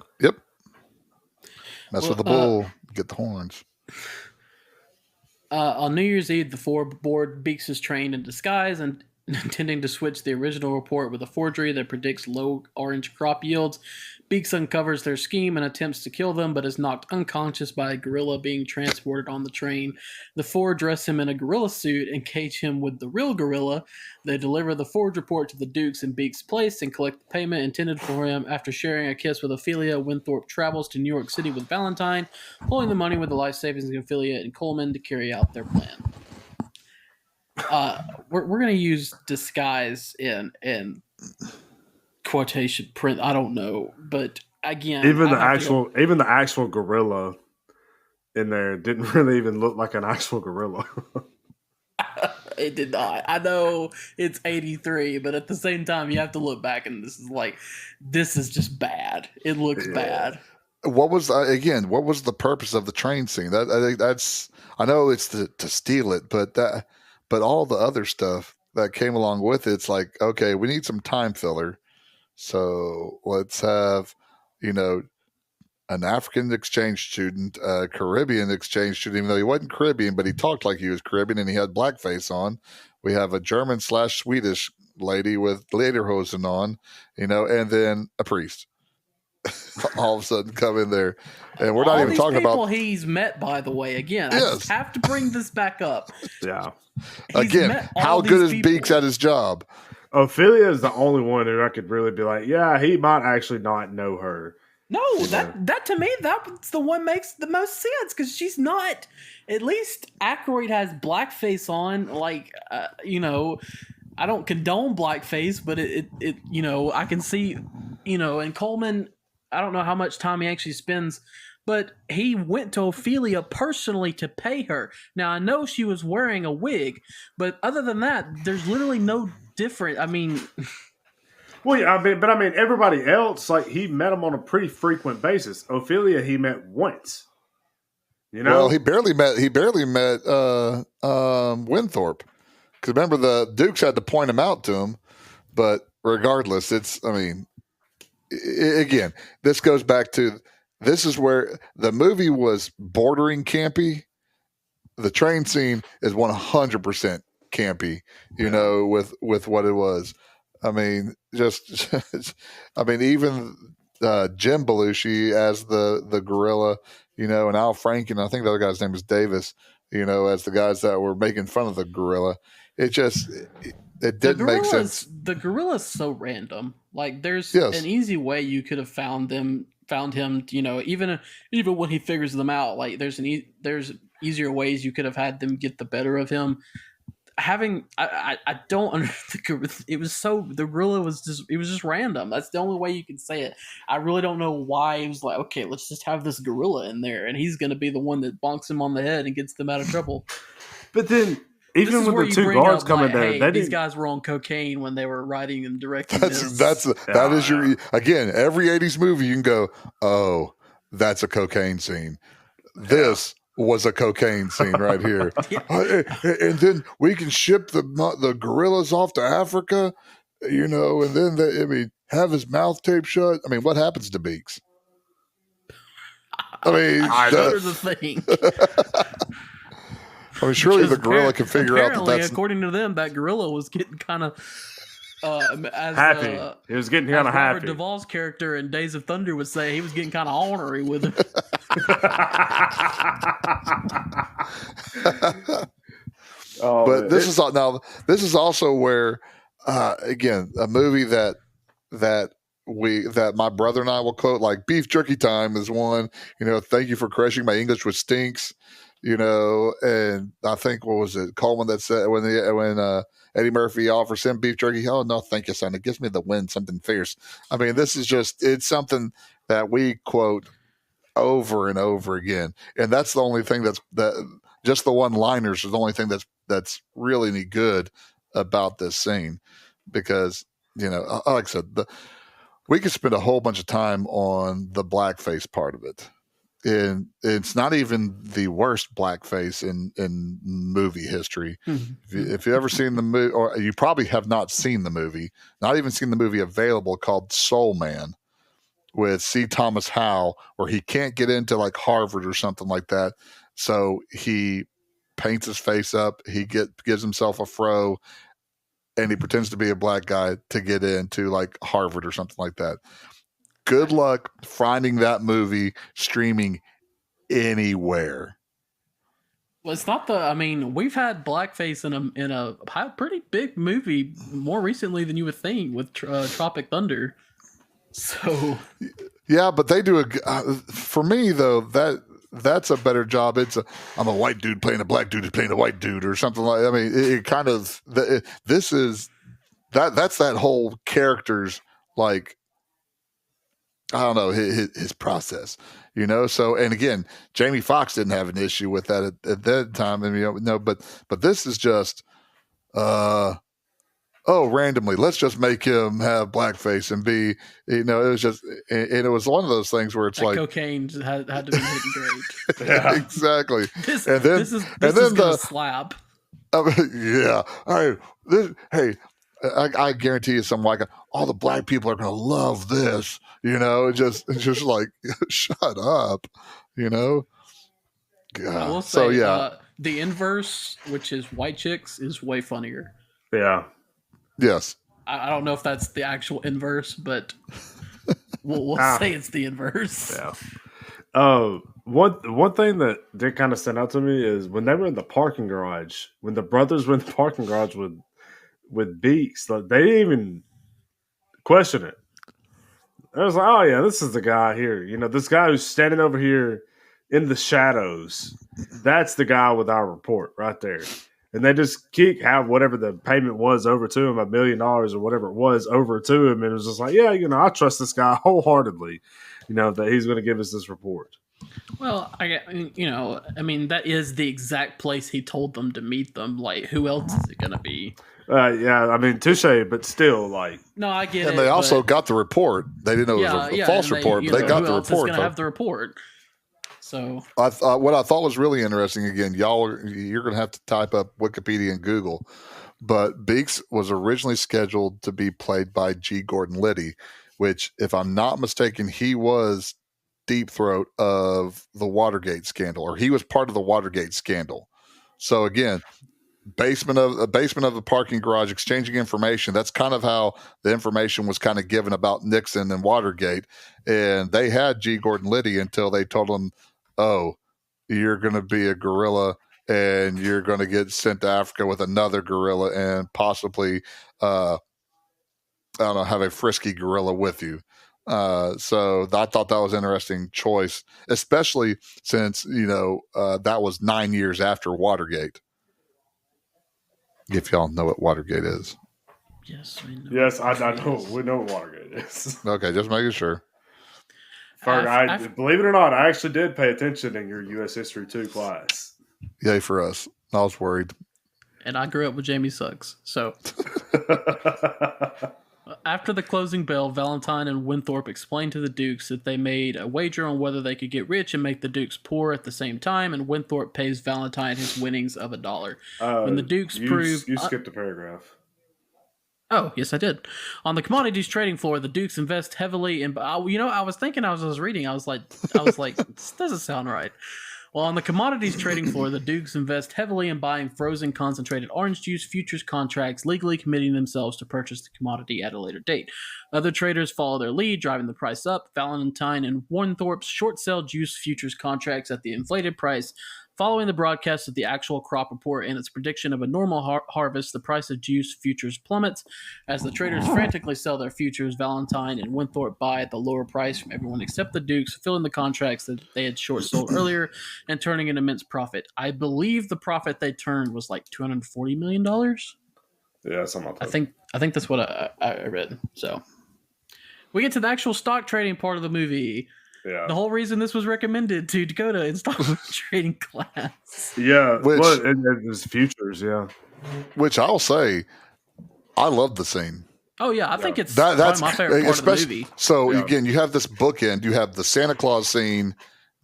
A: Mess with the bull, get the horns.
B: On New Year's Eve, the Ford board Beeks is trained in disguise and intending to switch the original report with a forgery that predicts low orange crop yields. Beeks uncovers their scheme and attempts to kill them, but is knocked unconscious by a gorilla being transported on the train. The four dress him in a gorilla suit and cage him with the real gorilla. They deliver the forged report to the Dukes in Beeks' place and collect the payment intended for him. After sharing a kiss with Ophelia, Winthorpe travels to New York City with Valentine, pulling the money with the life savings of Ophelia and Coleman to carry out their plan. We're going to use disguise in quotation print. I don't know, but again,
C: even the actual gorilla in there didn't really even look like an actual gorilla.
B: It did not. I know it's 83, but at the same time, you have to look back, and this is just bad. It looks bad.
A: What was the purpose of the train scene? I know it's to steal it, but all the other stuff that came along with it, it's like, okay, we need some time filler. So let's have, an African exchange student, a Caribbean exchange student, even though he wasn't Caribbean, but he talked like he was Caribbean and he had blackface on. We have a German/Swedish lady with lederhosen on, and then a priest. All of a sudden come in there. And we're not even talking about
B: people he's met, by the way. Again, I just have to bring this back up.
C: Yeah.
A: Again, how good is Beeks at his job?
C: Ophelia is the only one who I could really be like, yeah, he might actually not know her.
B: No, that to me, that's the one makes the most sense because she's not. At least Aykroyd has blackface on. I don't condone blackface, but it I can see, and Coleman, I don't know how much time he actually spends, but he went to Ophelia personally to pay her. Now, I know she was wearing a wig, but other than that, there's literally no different. I mean...
C: Well, yeah, everybody else, he met him on a pretty frequent basis. Ophelia, he met once.
A: Well, he barely met Winthorpe. Because remember, the Dukes had to point him out to him. But regardless, again, this goes back to, this is where the movie was bordering campy. The train scene is 100% campy, with what it was. Even Jim Belushi as the gorilla, and Al Franken, I think the other guy's name is Davis, as the guys that were making fun of the gorilla. It didn't make sense.
B: The gorilla's so random. There's an easy way you could have found him, even when he figures them out. There's easier ways you could have had them get the better of him. I don't understand. The gorilla was just random. That's the only way you can say it. I really don't know why he was like, okay, let's just have this gorilla in there and he's going to be the one that bonks him on the head and gets them out of trouble.
C: But then even when the two guards come in there,
B: hey, these guys were on cocaine when they were writing and directing this.
A: That is your again. Every 80s movie you can go, oh, that's a cocaine scene. This was a cocaine scene right here. And then we can ship the gorillas off to Africa, and then have his mouth taped shut. I mean, what happens to Beaks? I mean,
B: I shudder to think.
A: I mean, surely the gorilla can figure out that's...
B: according to them, that gorilla was getting kind of
C: happy. He was getting kind of happy.
B: Robert Duvall's character in Days of Thunder would say he was getting kind of ornery with him.
A: But this is also where, again, a movie that my brother and I will quote, like Beef Jerky Time is one. Thank you for crushing my English with stinks. And I think what was it, Coleman that said when Eddie Murphy offers him beef jerky, oh no, thank you, son. It gives me the wind, something fierce. I mean, this is it's something that we quote over and over again, and that's the only thing just the one-liners is the only thing that's really any good about this scene, because like I said, we could spend a whole bunch of time on the blackface part of it. And it's not even the worst blackface in movie history.
B: Mm-hmm.
A: If you've ever seen the movie, or you probably have not seen the movie, not even seen the movie available called Soul Man with C. Thomas Howell, where he can't get into like Harvard or something like that. So he paints his face up, he gives himself a fro, and he pretends to be a black guy to get into like Harvard or something like that. Good luck finding that movie streaming anywhere.
B: Well, it's not we've had blackface in a pretty big movie more recently than you would think with Tropic Thunder. So
A: yeah, but they do for me though, that's a better job. I'm a white dude playing a black dude playing a white dude or something like. I mean, it kind of this is that's that whole character's like. I don't know his process, So, and again, Jamie Foxx didn't have an issue with that at that time. I mean, but this is just, randomly, let's just make him have blackface and be, it was just, and it was one of those things where it's like
B: cocaine had to be hitting great.
A: Yeah, exactly.
B: This is gonna slap.
A: Yeah. All right. I guarantee you, something like all the black people are going to love this. It's just like shut up.
B: I will say,
A: so yeah,
B: the inverse, which is white chicks, is way funnier.
C: Yeah.
A: Yes.
B: I don't know if that's the actual inverse, but we'll say it's the inverse.
C: Yeah. One thing that did kind of stand out to me is when they were in the parking garage, when the brothers were in the parking garage with Beaks, like, they didn't even question it. I was like, oh yeah, this is the guy here. This guy who's standing over here in the shadows. That's the guy with our report right there. And they just have whatever the payment was over to him, $1 million or whatever it was over to him. And it was just like, yeah, I trust this guy wholeheartedly, that he's going to give us this report.
B: Well, that is the exact place he told them to meet them. Like, who else is it going to be?
C: Yeah, touche, but still, like...
B: No, I get it.
A: And they also got the report. They didn't know it was a false report, but they got the report. Who else is
B: going to have the report? So...
A: what I thought was really interesting, again, you're going to have to type up Wikipedia and Google, but Beaks was originally scheduled to be played by G. Gordon Liddy, which, if I'm not mistaken, he was Deep Throat of the Watergate scandal, or he was part of the Watergate scandal. So again... basement of the parking garage, exchanging information. That's kind of how the information was kind of given about Nixon and Watergate. And they had G. Gordon Liddy until they told him, oh, you're going to be a gorilla and you're going to get sent to Africa with another gorilla and possibly, have a frisky gorilla with you. So I thought that was an interesting choice, especially since, that was 9 years after Watergate. If y'all know what Watergate is.
B: Yes, we know.
C: Yes, I know. We know what Watergate is.
A: Okay, just making sure.
C: Believe it or not, I actually did pay attention in your U.S. History 2 class.
A: Yay for us. I was worried.
B: and I grew up with Jamie Suggs. So after the closing bell, Valentine and Winthorpe explained to the Dukes that they made a wager on whether they could get rich and make the Dukes poor at the same time, and Winthorpe pays Valentine his winnings of $1. When the Dukes prove...
C: You skipped a paragraph.
B: Oh, yes, I did. On the commodities trading floor, the Dukes invest heavily in... I was thinking as I was reading, I was like, this doesn't sound right. Well, on the commodities trading floor, the Dukes invest heavily in buying frozen concentrated orange juice futures contracts, legally committing themselves to purchase the commodity at a later date. Other traders follow their lead, driving the price up. Valentine and Winthorpe's short sell juice futures contracts at the inflated price. Following the broadcast of the actual crop report and its prediction of a normal harvest, the price of juice futures plummets. As the traders frantically sell their futures, Valentine and Winthorpe buy at the lower price from everyone except the Dukes, filling the contracts that they had short sold earlier and turning an immense profit. I believe the profit they turned was like $240 million.
C: Yeah, something like that.
B: I think that's what I read. So we get to the actual stock trading part of the movie.
C: Yeah.
B: The whole reason this was recommended to Dakota in stock trading class.
C: Yeah, it was futures, yeah.
A: Which I'll say, I love the scene.
B: Oh yeah, I think it's that's my favorite part of the movie.
A: So again, you have this bookend. You have the Santa Claus scene.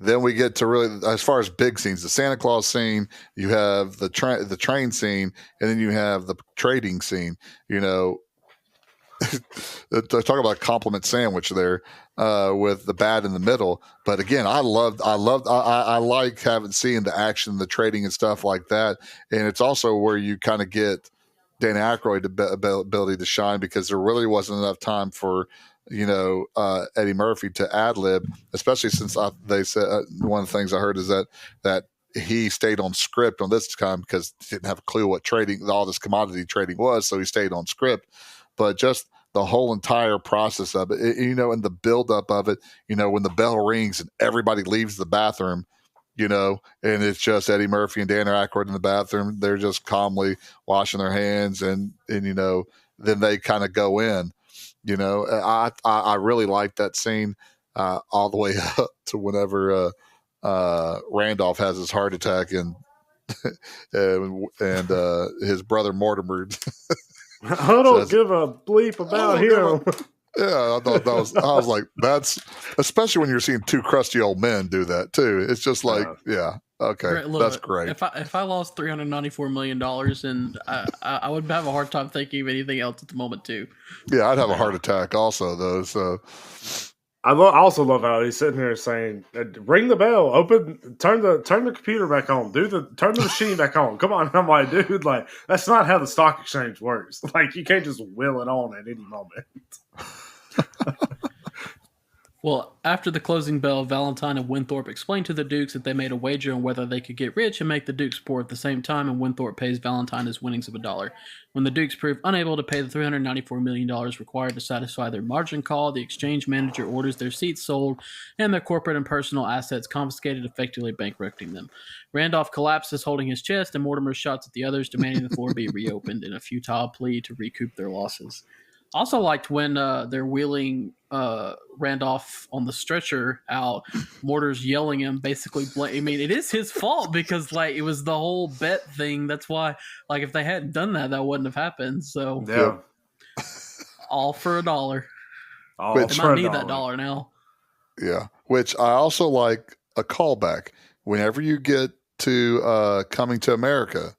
A: Then we get to really, as far as big scenes, the Santa Claus scene. You have the train scene, and then you have the trading scene. Talk about a compliment sandwich there with the bad in the middle. But again, I like seeing the action, the trading and stuff like that. And it's also where you kind of get Dan Aykroyd's ability to shine, because there really wasn't enough time for Eddie Murphy to ad lib, especially since they said one of the things I heard is that he stayed on script on this time because he didn't have a clue what all this commodity trading was, so he stayed on script. But just the whole entire process of it, and the buildup of it, when the bell rings and everybody leaves the bathroom, and it's just Eddie Murphy and Dan Aykroyd in the bathroom, they're just calmly washing their hands, and then they kind of go in. I really like that scene all the way up to whenever Randolph has his heart attack and his brother Mortimer.
C: I don't give a bleep about him.
A: Yeah, I thought I was like, that's, especially when you're seeing two crusty old men do that too. It's just like, okay, look, that's great.
B: If I lost $394 million, and I would have a hard time thinking of anything else at the moment too.
A: Yeah, I'd have a heart attack also though. So
C: I also love how he's sitting there saying, "Ring the bell, turn the computer back on, turn the machine back on." Come on, I'm like, dude, like that's not how the stock exchange works. Like you can't just will it on at any moment.
B: Well, after the closing bell, Valentine and Winthorpe explained to the Dukes that they made a wager on whether they could get rich and make the Dukes poor at the same time, and Winthorpe pays Valentine his winnings of $1. When the Dukes prove unable to pay the $394 million required to satisfy their margin call, the exchange manager orders their seats sold and their corporate and personal assets confiscated, effectively bankrupting them. Randolph collapses holding his chest, and Mortimer shouts at the others, demanding the floor be reopened in a futile plea to recoup their losses. Also liked when they're wheeling Randolph on the stretcher out, Mortar's yelling him, basically it is his fault because like it was the whole bet thing. That's why, like, if they hadn't done that wouldn't have happened. So
C: yeah,
B: all for $1.
C: I
B: might need that $1 now.
A: Yeah, which I also like a callback. Whenever you get to Coming to America,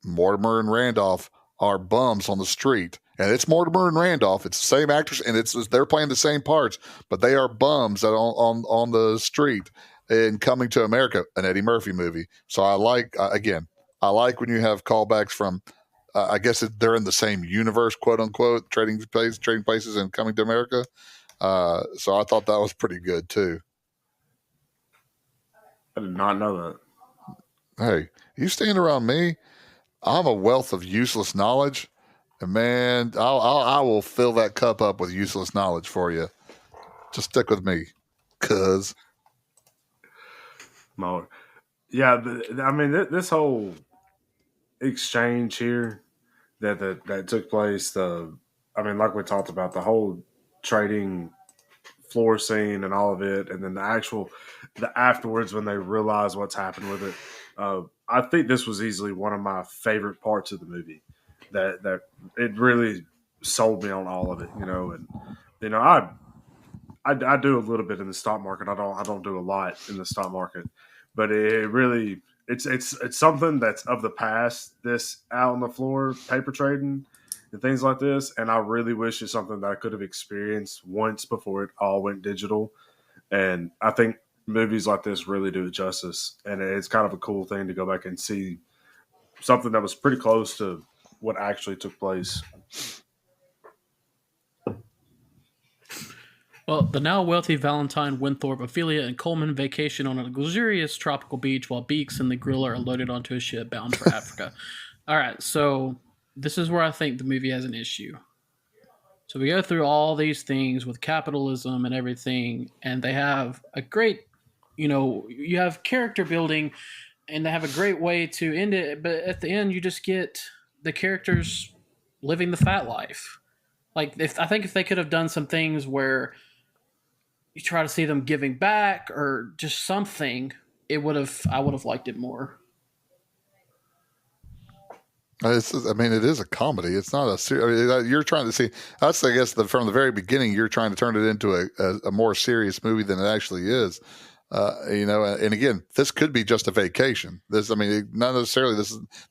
A: Mortimer and Randolph are bums on the street. And it's Mortimer and Randolph. It's the same actors, and they're playing the same parts, but they are bums on the street in Coming to America, an Eddie Murphy movie. So I like when you have callbacks from, I guess they're in the same universe, quote unquote, trading places and Coming to America. So I thought that was pretty good too.
C: I did not know that.
A: Hey, you stand around me, I'm a wealth of useless knowledge. And man, I will fill that cup up with useless knowledge for you. Just stick with me, cuz.
C: Yeah, I mean, this whole exchange here that took place, like we talked about, the whole trading floor scene and all of it, and then the afterwards when they realize what's happened with it. I think this was easily one of my favorite parts of the movie. That it really sold me on all of it, and I do a little bit in the stock market. I don't do a lot in the stock market, but it really it's something that's of the past. This out on the floor paper trading and things like this, and I really wish it's something that I could have experienced once before it all went digital. And I think movies like this really do it justice, and it's kind of a cool thing to go back and see something that was pretty close to what actually took place.
B: Well, the now wealthy Valentine, Winthorpe, Ophelia, and Coleman vacation on a luxurious tropical beach while Beeks and the Griller are loaded onto a ship bound for Africa. All right, so this is where I think the movie has an issue. So we go through all these things with capitalism and everything, and they have a great, you have character building, and they have a great way to end it, but at the end you just get the characters living the fat life. Like, I think if they could have done some things where you try to see them giving back or just something, I would have liked it more.
A: It is a comedy. It's not a serious. You're trying to see. That's, I guess, from the very beginning, you're trying to turn it into a more serious movie than it actually is. And again, this could be just a vacation. Not necessarily.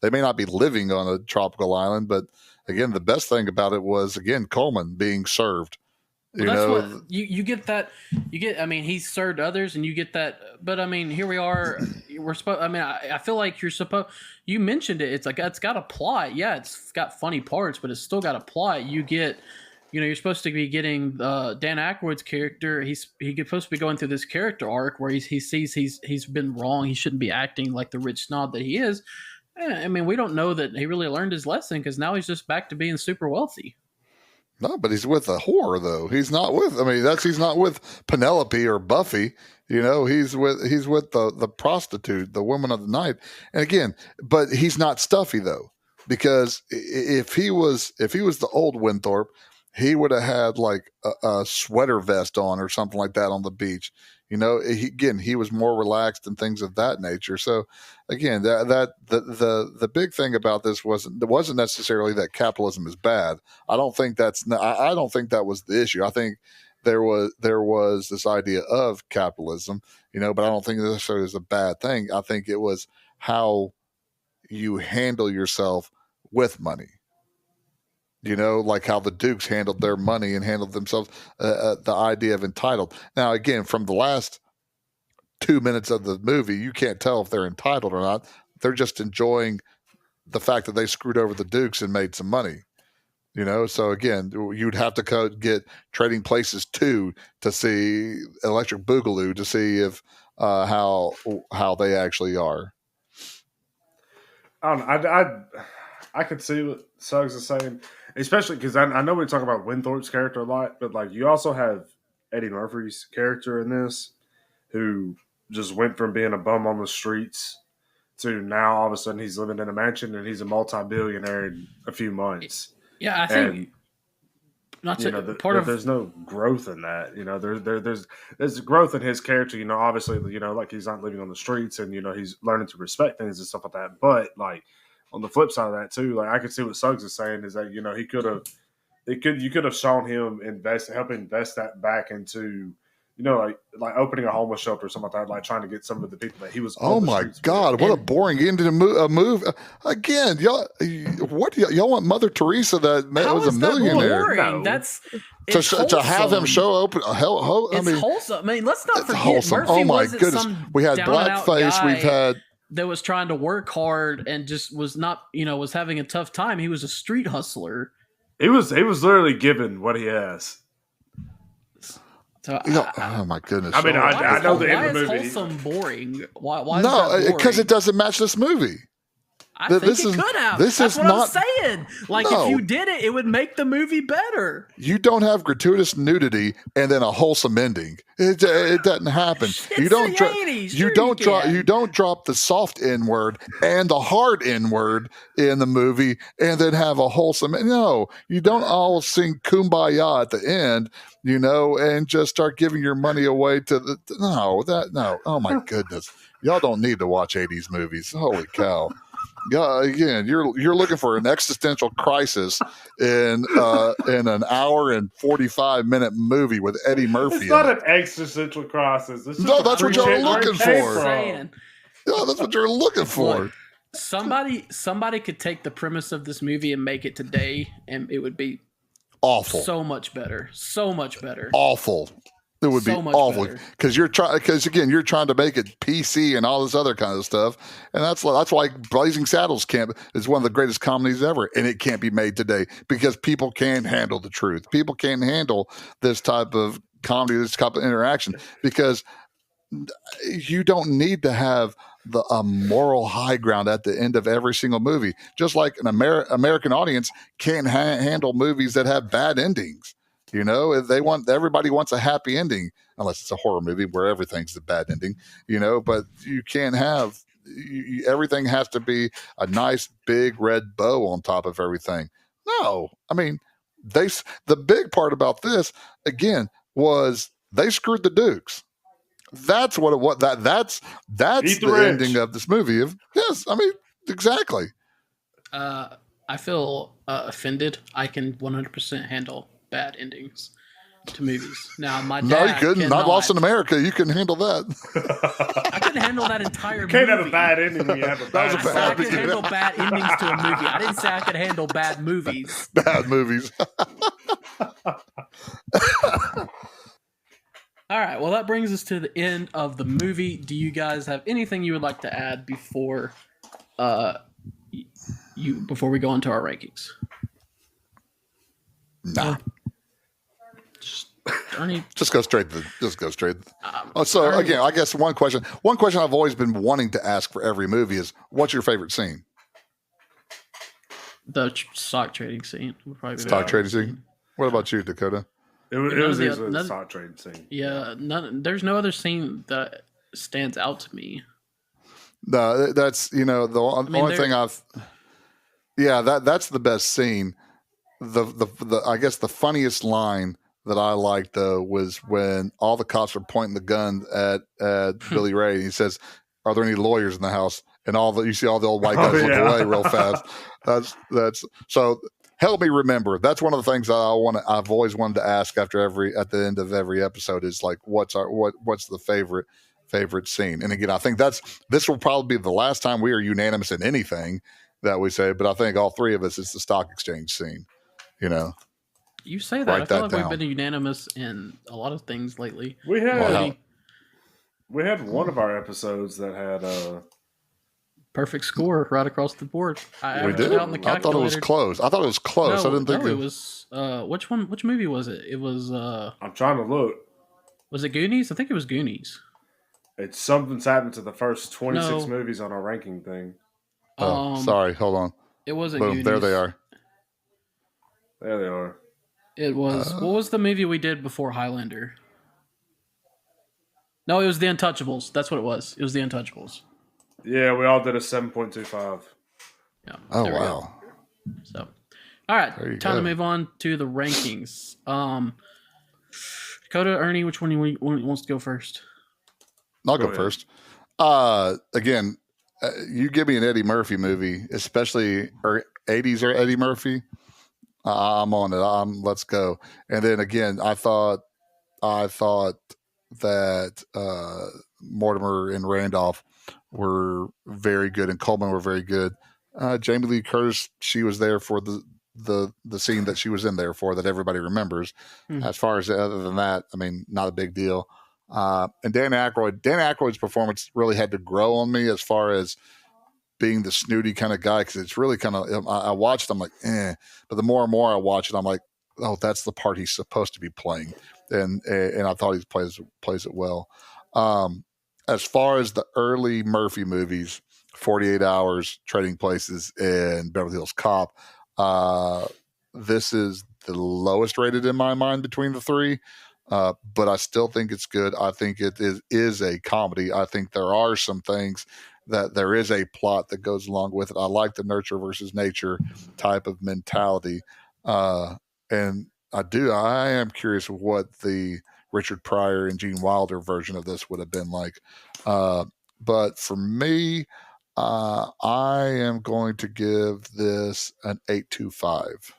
A: They may not be living on a tropical island, but again, the best thing about it was, again, Coleman being served.
B: What you get that he served others, and you get that. But here we are. We're supposed. I feel like you're supposed. You mentioned it. It's like it's got a plot. Yeah, it's got funny parts, but it's still got a plot. You get. You're supposed to be getting Dan Aykroyd's character. He's supposed to be going through this character arc where he sees he's been wrong. He shouldn't be acting like the rich snob that he is. We don't know that he really learned his lesson, because now he's just back to being super wealthy.
A: No, but he's with a whore, though. He's not with. He's not with Penelope or Buffy. He's with the prostitute, the woman of the night. And again, but he's not stuffy, though, because if he was the old Winthorpe, he would have had like a sweater vest on or something like that on the beach. He was more relaxed and things of that nature. So again, the big thing about this wasn't necessarily that capitalism is bad. I don't think that was the issue. I think there was this idea of capitalism, but I don't think it necessarily was a bad thing. I think it was how you handle yourself with money. Like how the Dukes handled their money and handled themselves, the idea of entitled. Now, again, from the last 2 minutes of the movie, you can't tell if they're entitled or not. They're just enjoying the fact that they screwed over the Dukes and made some money. So again, you'd have to get Trading Places 2 to see Electric Boogaloo to see if how they actually are.
C: I don't know. I could see what Suggs is saying, especially because I know we talk about Winthorpe's character a lot, but like you also have Eddie Murphy's character in this, who just went from being a bum on the streets to now all of a sudden he's living in a mansion and he's a multi-billionaire in a few months.
B: Yeah, I think
C: there's no growth in that. There's growth in his character. Obviously, like he's not living on the streets and he's learning to respect things and stuff like that. But like, on the flip side of that too, like I could see what Suggs is saying is that you could have shown him help invest that back into like opening a homeless shelter or something like that, like trying to get some of the people that he was.
A: Oh my God! What a boring end to a move again. Y'all want Mother Teresa that was a millionaire?
B: No. That's
A: to have him show open.
B: It's wholesome. Let's not forget.
A: Wholesome.
B: Murphy
A: oh my goodness! We had blackface. We've had.
B: That was trying to work hard and just was not, was having a tough time. He was a street hustler.
C: He was literally given what he has.
B: So
A: oh my goodness!
C: I know the end of the movie.
B: Why is wholesome boring? Why?
A: No, because it doesn't match this movie.
B: I think
A: this
B: it
A: is
B: could have.
A: this
B: That's
A: is
B: what
A: not.
B: I'm saying. Like
A: No.
B: if you did it, it would make the movie better.
A: You don't have gratuitous nudity and then a wholesome ending. It doesn't happen.
B: It's
A: You don't.
B: the 80s. Sure
A: You don't drop the soft N word and the hard N word in the movie and then have a wholesome. No, you don't all sing "Kumbaya" at the end, and just start giving your money away to the. No. Oh my goodness, y'all don't need to watch 80s movies. Holy cow. Yeah, again, you're looking for an existential crisis in an hour and 45-minute movie with Eddie Murphy.
C: It's not an existential crisis. It's just
A: that's what you're looking for.
B: Yeah,
A: that's what you're looking for.
B: Look, somebody could take the premise of this movie and make it today, and it would be
A: awful.
B: So much better. So much better.
A: Awful. It would be awful because you're trying to make it PC and all this other kind of stuff, and that's why Blazing Saddles is one of the greatest comedies ever, and it can't be made today because people can't handle the truth. People can't handle this type of comedy, this type of interaction, because you don't need to have the moral high ground at the end of every single movie. Just like an American audience can't handle movies that have bad endings. Everybody wants a happy ending, unless it's a horror movie where everything's the bad ending, but you can't have, everything has to be a nice big red bow on top of everything. No, I mean, the big part about this, again, was they screwed the Dukes. That's that's the ending of this movie. Yes, I mean, exactly.
B: I feel offended. I can 100% handle bad endings to movies. Now, my dad
A: no, you couldn't.
B: Cannot.
A: Not Lost in America. You can handle that.
B: I couldn't handle that entire movie.
C: You can't have a bad ending when you have a bad
B: ending. I could handle bad endings to a movie. I didn't say I could handle bad movies.
A: Bad movies.
B: All right. Well, that brings us to the end of the movie. Do you guys have anything you would like to add before we go into our rankings?
A: Nah.
B: Just
A: go straight. Again, I guess one question I've always been wanting to ask for every movie is, what's your favorite scene?
B: The stock trading scene would probably be
A: stock trading scene. What about you, Dakota?
C: It was easily the stock trading scene.
B: Yeah, there's no other scene that stands out to me.
A: No, that's only thing I've. Yeah, that's the best scene. The I guess the funniest line that I liked though was when all the cops are pointing the gun at Billy Ray. And he says, "Are there any lawyers in the house?" And you see all the old white guys look away real fast. That's so. Help me remember. That's one of the things that I've always wanted to ask at the end of every episode is like, what's the favorite scene? And again, I think this will probably be the last time we are unanimous in anything that we say, but I think all three of us, it's the stock exchange scene.
B: You say that. I feel like we've been unanimous in a lot of things lately.
C: We had one of our episodes that had a
B: perfect score right across the board.
A: We did. I thought it was close. I didn't think
B: it was. Which one? Which movie was it? It was.
C: I'm trying to look.
B: Was it Goonies? I think it was Goonies.
C: It's something's happened to the first 26 movies on our ranking thing.
A: Sorry. Hold on.
B: It wasn't Goonies.
A: There they are.
C: There they are.
B: It was. What was the movie we did before Highlander? No, it was The Untouchables. That's what it was. It was The Untouchables.
C: Yeah, we all did a 7.25.
B: Yeah.
A: Oh, wow.
B: So, all right. Time to move on to the rankings. Dakota, Ernie, which one wants to go first?
A: I'll go first. Again, you give me an Eddie Murphy movie, especially 80s or Eddie Murphy. I'm on it. Let's go. And then again, I thought that Mortimer and Randolph were very good, and Coleman were very good. Jamie Lee Curtis, she was there for the scene that she was in there for that everybody remembers. As far as other than that, I mean, not a big deal. And Dan Aykroyd's performance really had to grow on me as far as being the snooty kind of guy, because it's really kind of, I watched, I'm like, but the more and more I watch it, I'm like, oh, that's the part he's supposed to be playing, and I thought he plays it well. As far as the early Murphy movies, 48 Hours, Trading Places, and Beverly Hills Cop. This is the lowest rated in my mind between the three, but I still think it's good. I think it is a comedy. I think there are some things that there is a plot that goes along with it. I like the nurture versus nature type of mentality. And I am curious what the Richard Pryor and Gene Wilder version of this would have been like. But for me, I am going to give this an 8.25.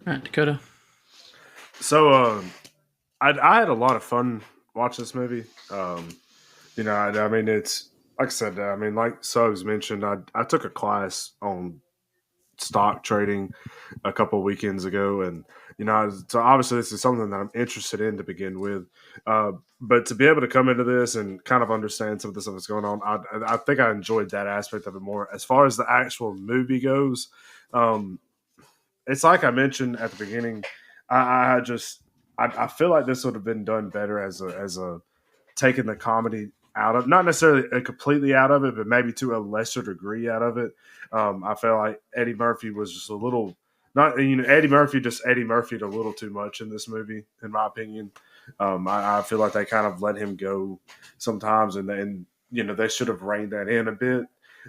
B: All right, Dakota.
C: So, I had a lot of fun watching this movie. I mean, it's like I said. I mean, like Suggs mentioned, I took a class on stock trading a couple of weekends ago, and so obviously this is something that I'm interested in to begin with. But to be able to come into this and kind of understand some of the stuff that's going on, I think I enjoyed that aspect of it more. As far as the actual movie goes, it's like I mentioned at the beginning. I feel like this would have been done better as a taking the comedy out of, not necessarily completely out of it, but maybe to a lesser degree out of it. I felt like Eddie Murphy was just a little not Eddie Murphy a little too much in this movie, in my opinion. I feel like they kind of let him go sometimes, and then they should have reined that in a bit.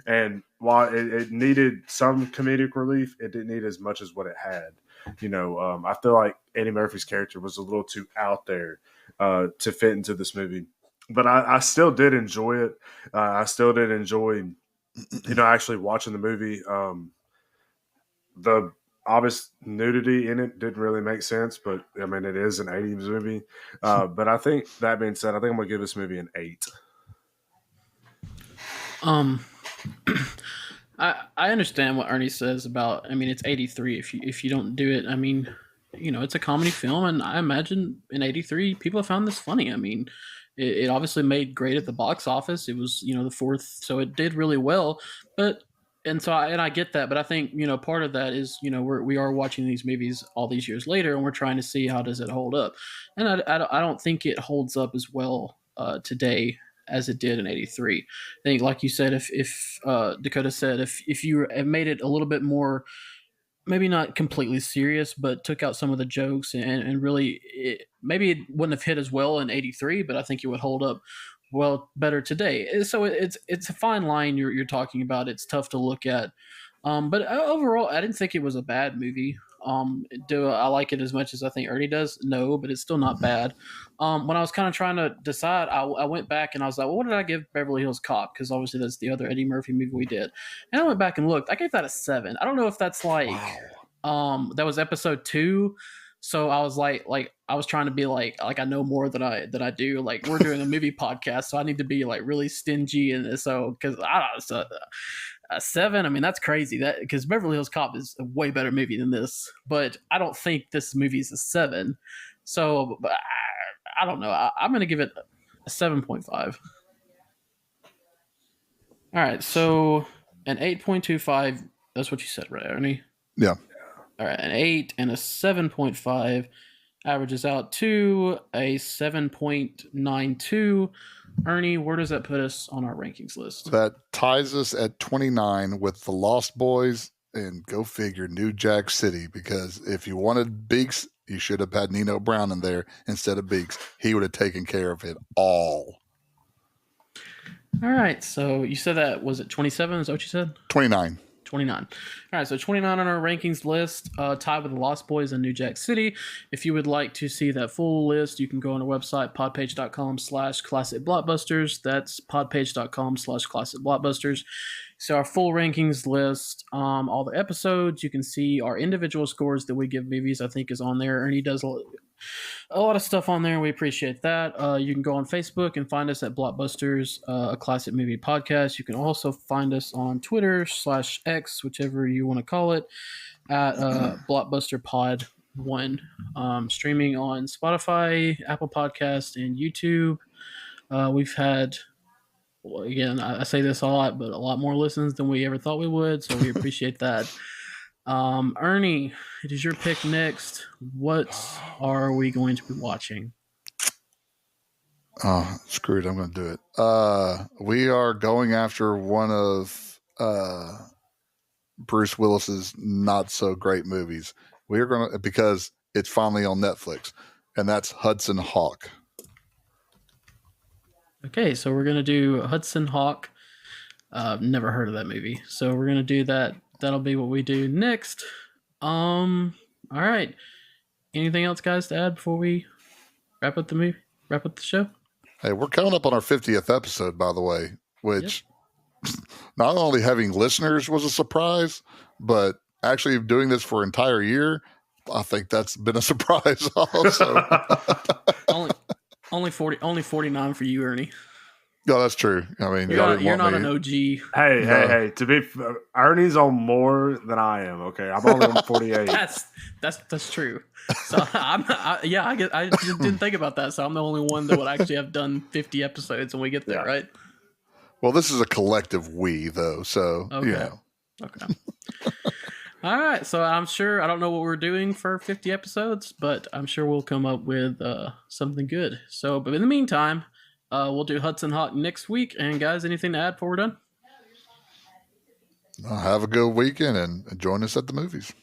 C: And while it needed some comedic relief, it didn't need as much as what it had. I feel like Eddie Murphy's character was a little too out there to fit into this movie. But I still did enjoy it. I still did enjoy, actually watching the movie. The obvious nudity in it didn't really make sense, but I mean, it is an 80s movie. But I think that being said, I think I'm going to give this movie an 8.
B: I understand what Ernie says about. I mean, it's 83. If you don't do it, I mean, it's a comedy film, and I imagine in 83 people have found this funny. I mean, it obviously made great at the box office. It was the fourth, so it did really well. But I get that, but I think part of that is we are watching these movies all these years later, and we're trying to see how does it hold up, and I don't think it holds up as well today as it did in 83. I think, like you said, if Dakota said, if you have made it a little bit more, maybe not completely serious, but took out some of the jokes and really, maybe it wouldn't have hit as well in 83, but I think it would hold up well better today. So it's a fine line you're talking about. It's tough to look at. But overall, I didn't think it was a bad movie. Do I like it as much as I think Ernie does? No, but it's still not bad. When I was kind of trying to decide, I went back and I was like, well, what did I give Beverly Hills Cop? Because obviously that's the other Eddie Murphy movie we did. And I went back and looked. I gave that a 7. I don't know if that's like, that was episode 2. So I was like I was trying to be like I know more than I do. Like, we're doing a movie podcast, so I need to be like really stingy, and so because I don't know. So, a 7, I mean, that's crazy. That because Beverly Hills Cop is a way better movie than this, but I don't think this movie is a 7. So I don't know. I'm going to give it a 7.5. All right, so an 8.25. That's what you said, right, Ernie?
A: Yeah.
B: All right, an 8 and a 7.5 averages out to a 7.92. Ernie, where does that put us on our rankings list?
A: That ties us at 29 with The Lost Boys and, go figure, New Jack City, because if you wanted Beaks, you should have had Nino Brown in there instead of Beaks. He would have taken care of it all.
B: All right, so you said that, was it 27? Is that what you said?
A: 29.
B: 29. All right, so 29 on our rankings list, tied with the Lost Boys and New Jack City. If you would like to see that full list, you can go on our website, podpage.com/classic blockbusters. That's podpage.com/classic blockbusters. So our full rankings list, all the episodes, you can see our individual scores that we give movies, I think is on there. Ernie does a lot of stuff on there. We appreciate that. You can go on Facebook and find us at Blockbusters, a classic movie podcast. You can also find us on Twitter /X, whichever you want to call it, at Blockbuster Pod 1. Streaming on Spotify, Apple Podcast, and YouTube. We've had, well, again, I say this a lot, but a lot more listens than we ever thought we would, so we appreciate that. Ernie, it is your pick next. What are we going to be watching?
A: Oh, screw it! I'm going to do it. We are going after one of Bruce Willis's not so great movies. We are going to, because it's finally on Netflix, and that's Hudson Hawk.
B: Okay, so we're gonna do Hudson Hawk. Never heard of that movie, so we're gonna do that. That'll be what we do next. All right. Anything else, guys, to add before we wrap up the movie? Wrap up the show?
A: Hey, we're coming up on our 50th episode, by the way, which not only having listeners was a surprise, but actually doing this for an entire year, I think that's been a surprise also.
B: only 49 for you, Ernie.
A: No, that's true. I mean,
B: you're not an OG.
C: Hey! To be, Ernie's on more than I am. Okay, I'm only on 48.
B: That's true. So I just didn't think about that. So I'm the only one that would actually have done 50 episodes when we get there, right?
A: Well, this is a collective we, though. So
B: Okay. All right. So I'm sure, I don't know what we're doing for 50 episodes, but I'm sure we'll come up with something good. So, but in the meantime, we'll do Hudson Hawk next week. And guys, anything to add before we're done?
A: Have a good weekend and join us at the movies.